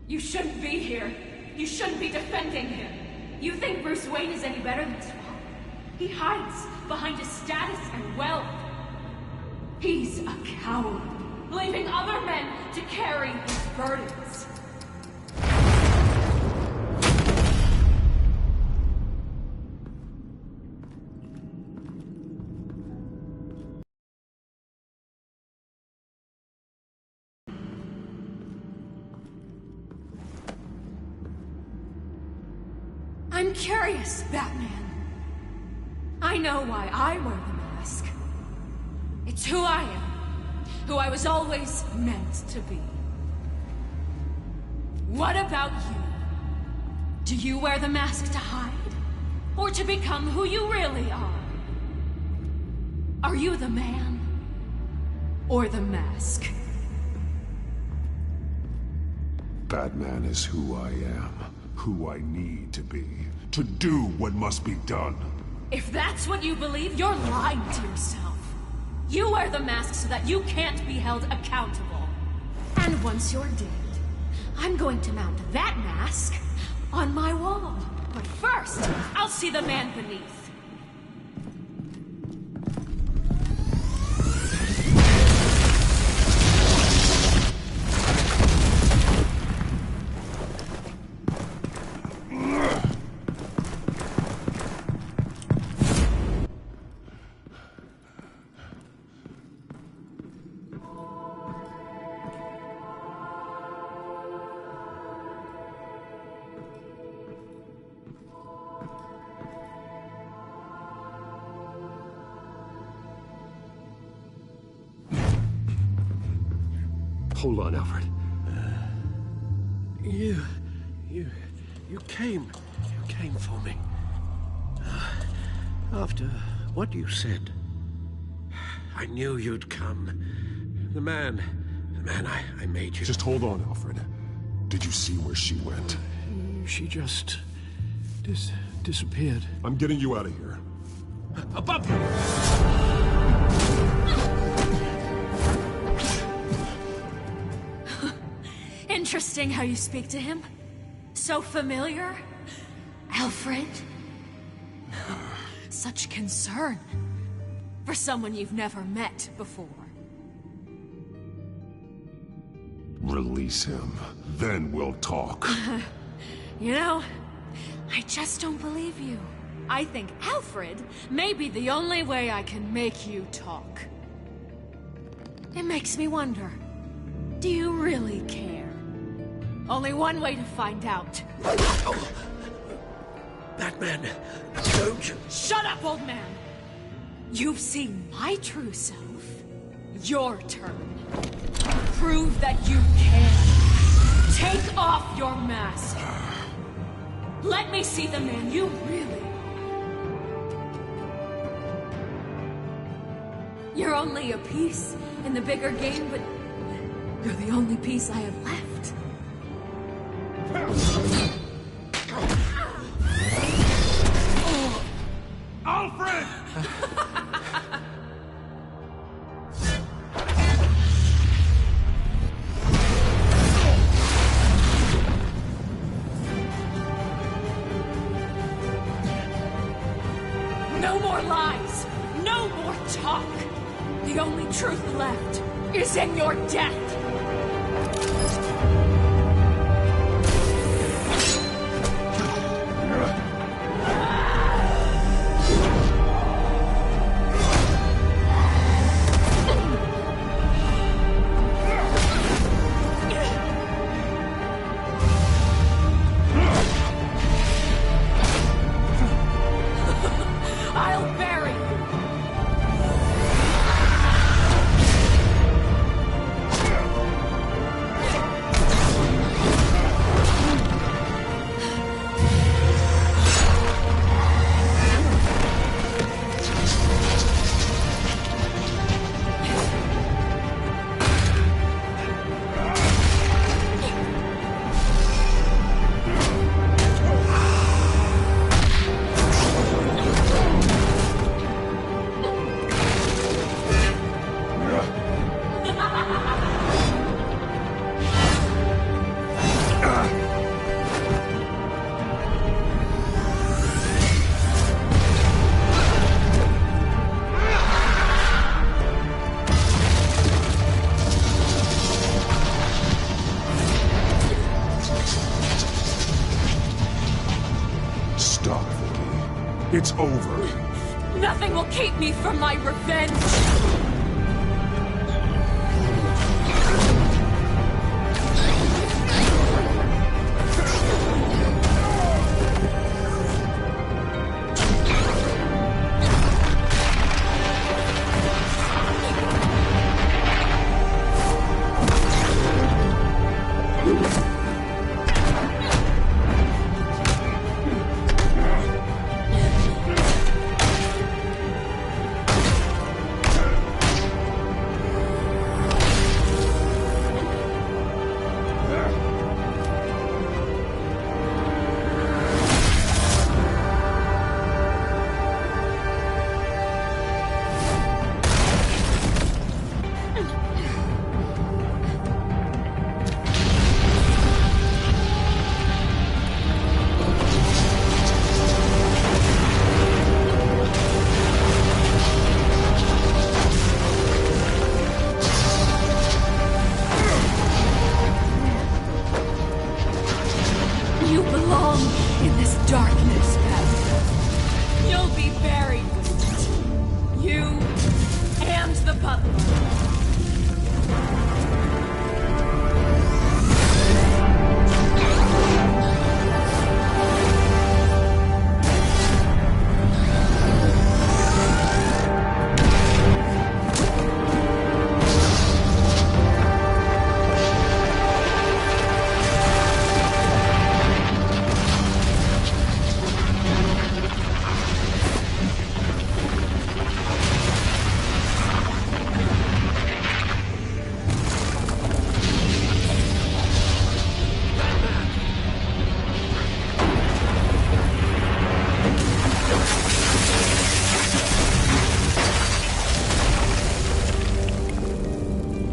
You shouldn't be here. You shouldn't be defending him. You think Bruce Wayne is any better than Swamp? He hides behind his status and wealth. He's a coward, leaving other men to carry his burdens. I'm curious, Batman. I know why I wear the mask. It's who I am. Who I was always meant to be. What about you? Do you wear the mask to hide? Or to become who you really are? Are you the man? Or the mask? Batman is who I am. who I need to be, to do what must be done. If that's what you believe, you're lying to yourself. You wear the mask so that you can't be held accountable. And once you're dead, I'm going to mount that mask on my wall. But first, I'll see the man beneath. Hold on, Alfred. You came for me. After what you said, I knew you'd come. The man I made you. Just hold on, Alfred. Did you see where she went? She just... disappeared. I'm getting you out of here. Above you! Interesting how you speak to him. So familiar. Alfred. Such concern. For someone you've never met before. Release him. Then we'll talk. You know, I just don't believe you. I think Alfred may be the only way I can make you talk. It makes me wonder, do you really care? Only one way to find out. Batman, don't you... Shut up, old man! You've seen my true self. Your turn. Prove that you can. Take off your mask. Let me see the man you really... You're only a piece in the bigger game, but you're the only piece I have left. Alfred! No more lies! No more talk! The only truth left is in your death! It's over. Nothing will keep me from my revenge! belong in this darkness, Batman. You'll be buried with it. You and the butler.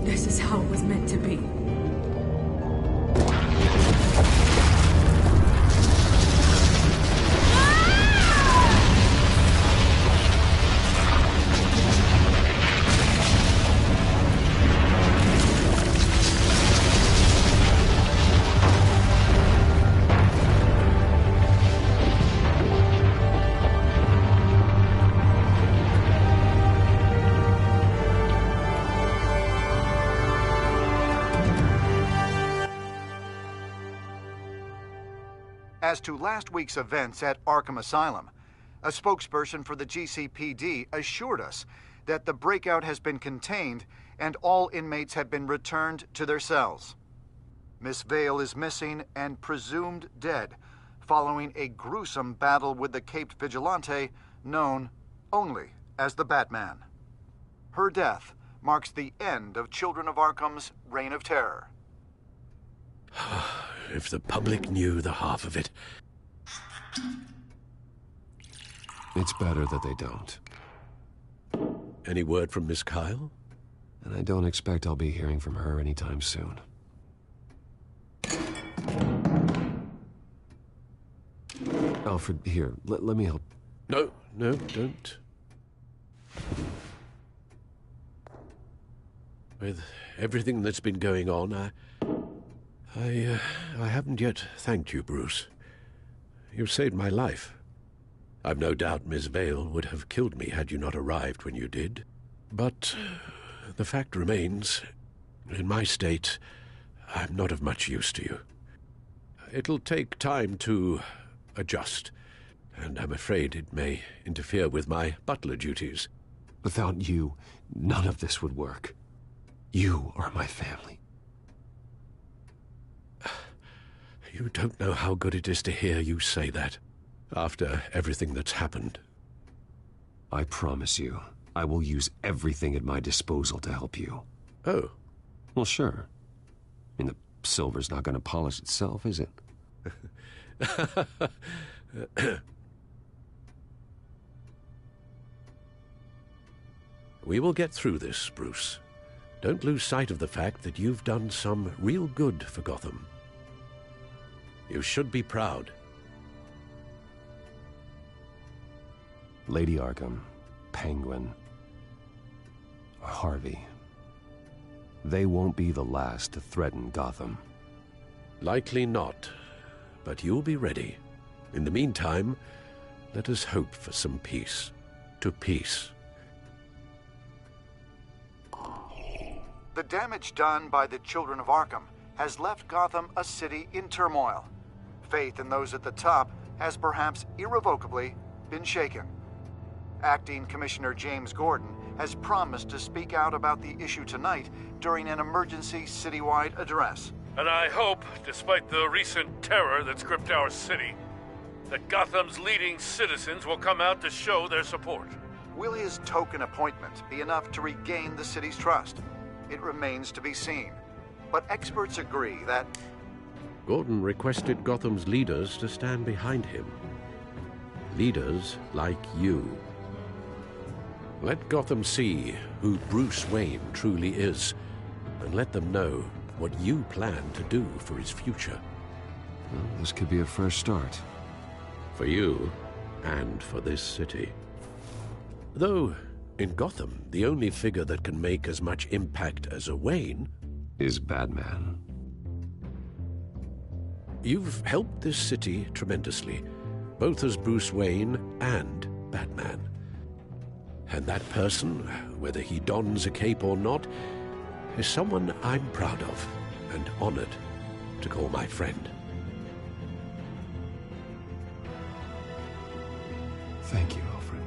This is how it was meant to be. As to last week's events at Arkham Asylum, a spokesperson for the GCPD assured us that the breakout has been contained and all inmates have been returned to their cells. Miss Vale is missing and presumed dead following a gruesome battle with the caped vigilante known only as the Batman. Her death marks the end of Children of Arkham's reign of terror. If the public knew the half of it. It's better that they don't. Any word from Miss Kyle? And I don't expect I'll be hearing from her anytime soon. Alfred, here, let me help. No, don't. With everything that's been going on, I haven't yet thanked you, Bruce. You saved my life. I've no doubt Miss Vale would have killed me had you not arrived when you did. But the fact remains, in my state, I'm not of much use to you. It'll take time to adjust, and I'm afraid it may interfere with my butler duties. Without you, none of this would work. You are my family. You don't know how good it is to hear you say that, after everything that's happened. I promise you, I will use everything at my disposal to help you. Oh. Well, sure. I mean, the silver's not going to polish itself, is it? We will get through this, Bruce. Don't lose sight of the fact that you've done some real good for Gotham. You should be proud. Lady Arkham, Penguin, Harvey. They won't be the last to threaten Gotham. Likely not, but you'll be ready. In the meantime, let us hope for some peace. To peace. The damage done by the Children of Arkham has left Gotham a city in turmoil. Faith in those at the top has perhaps irrevocably been shaken. Acting Commissioner James Gordon has promised to speak out about the issue tonight during an emergency citywide address. And I hope, despite the recent terror that's gripped our city, that Gotham's leading citizens will come out to show their support. Will his token appointment be enough to regain the city's trust? It remains to be seen. But experts agree that Gordon requested Gotham's leaders to stand behind him. Leaders like you. Let Gotham see who Bruce Wayne truly is, and let them know what you plan to do for his future. Well, this could be a fresh start. For you, and for this city. Though, in Gotham, the only figure that can make as much impact as a Wayne is Batman. You've helped this city tremendously, both as Bruce Wayne and Batman. And that person, whether he dons a cape or not, is someone I'm proud of and honored to call my friend. Thank you, Alfred.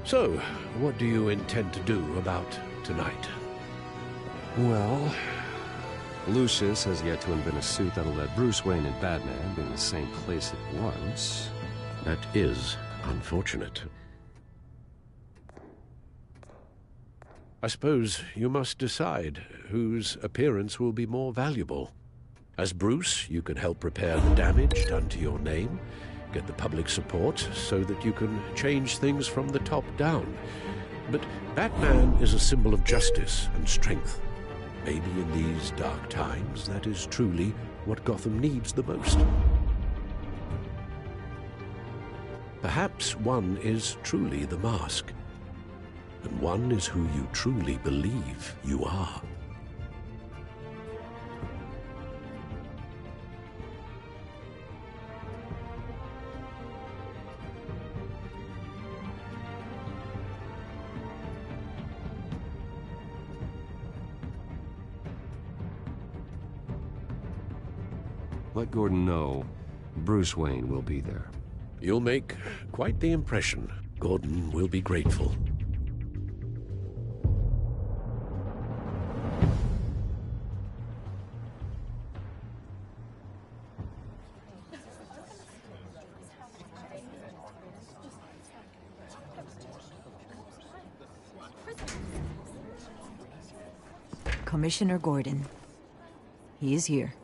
So, what do you intend to do about tonight? Well, Lucius has yet to invent a suit that'll let Bruce Wayne and Batman be in the same place at once. That is unfortunate. I suppose you must decide whose appearance will be more valuable. As Bruce, you can help repair the damage done to your name, get the public support so that you can change things from the top down. But Batman is a symbol of justice and strength. Maybe in these dark times, that is truly what Gotham needs the most. Perhaps one is truly the mask, and one is who you truly believe you are. Let Gordon know Bruce Wayne will be there. You'll make quite the impression. Gordon will be grateful. Commissioner Gordon. He is here.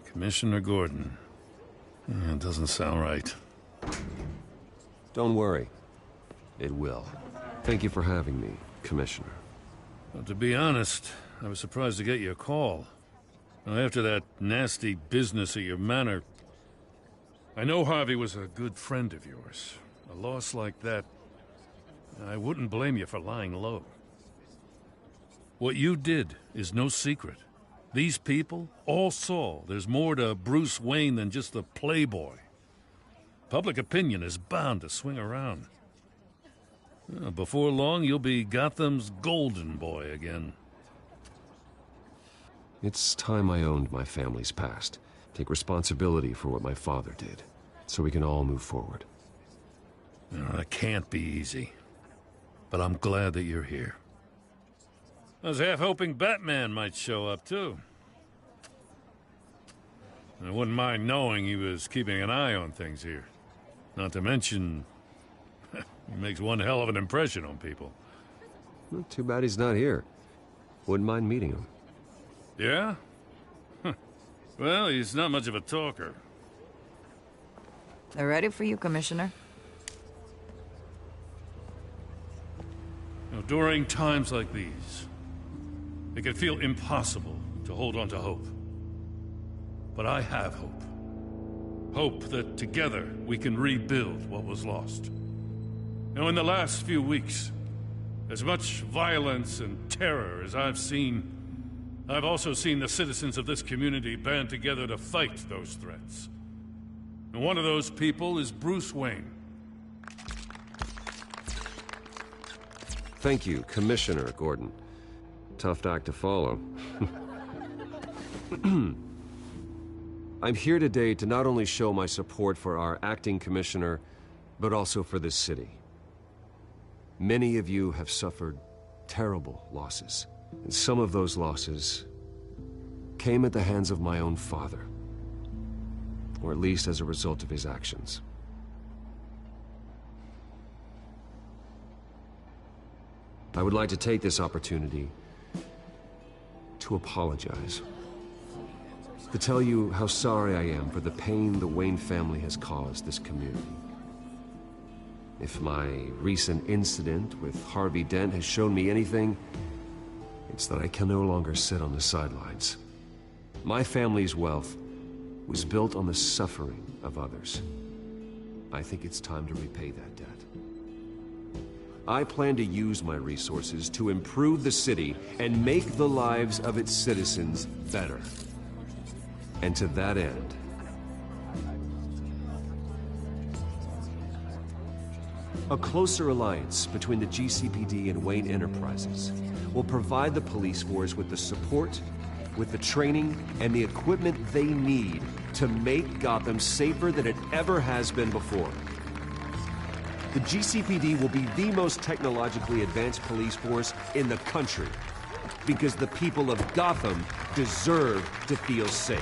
Commissioner Gordon. It doesn't sound right. Don't worry. It will. Thank you for having me, Commissioner. Well, to be honest, I was surprised to get your call. Now, after that nasty business at your manor, I know Harvey was a good friend of yours. A loss like that, I wouldn't blame you for lying low. What you did is no secret. These people all saw there's more to Bruce Wayne than just the playboy. Public opinion is bound to swing around. Before long, you'll be Gotham's golden boy again. It's time I owned my family's past. Take responsibility for what my father did, so we can all move forward. That can't be easy. But I'm glad that you're here. I was half hoping Batman might show up, too. I wouldn't mind knowing he was keeping an eye on things here. Not to mention, he makes one hell of an impression on people. Well, too bad he's not here. Wouldn't mind meeting him. Yeah? Well, he's not much of a talker. They're ready for you, Commissioner. During times like these, it can feel impossible to hold on to hope. But I have hope. Hope that together we can rebuild what was lost. Now, in the last few weeks, as much violence and terror as I've seen, I've also seen the citizens of this community band together to fight those threats. And one of those people is Bruce Wayne. Thank you, Commissioner Gordon. Tough act to follow. I'm here today to not only show my support for our acting commissioner, but also for this city. Many of you have suffered terrible losses, and some of those losses came at the hands of my own father, or at least as a result of his actions. I would like to take this opportunity to apologize. To tell you how sorry I am for the pain the Wayne family has caused this community. If my recent incident with Harvey Dent has shown me anything, it's that I can no longer sit on the sidelines. My family's wealth was built on the suffering of others. I think it's time to repay that debt. I plan to use my resources to improve the city and make the lives of its citizens better. And to that end, a closer alliance between the GCPD and Wayne Enterprises will provide the police force with the support, with the training, and the equipment they need to make Gotham safer than it ever has been before. The GCPD will be the most technologically advanced police force in the country, because the people of Gotham deserve to feel safe.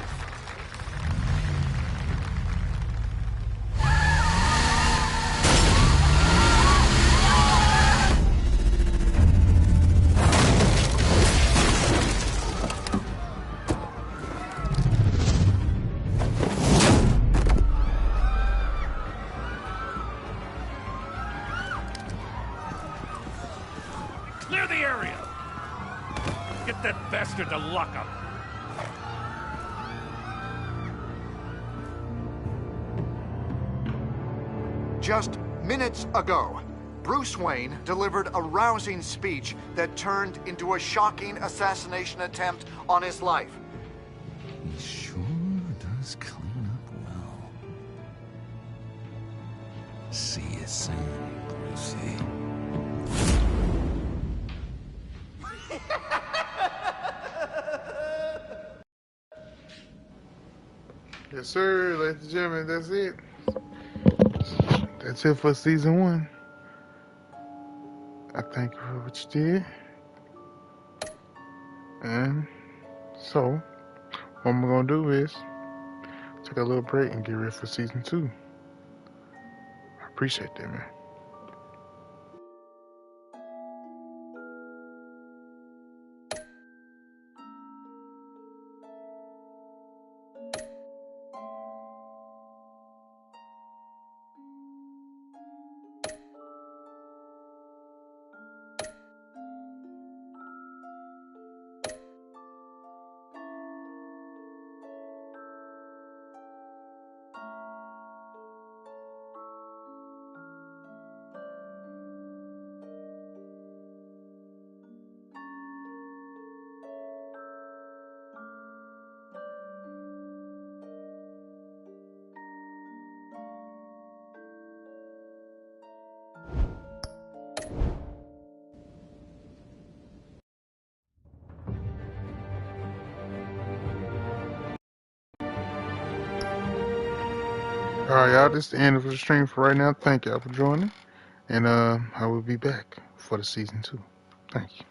Clear the area! Get that bastard to lock up! Just minutes ago, Bruce Wayne delivered a rousing speech that turned into a shocking assassination attempt on his life. He sure does clean up well. See you soon, Brucey. Yes, sir, ladies and gentlemen, that's it. That's it for season 1. I thank you for what you did. And so, what I'm gonna do is take a little break and get ready for season 2. I appreciate that, man. Alright, y'all, this is the end of the stream for right now. Thank y'all for joining. And I will be back for the season 2. Thank you.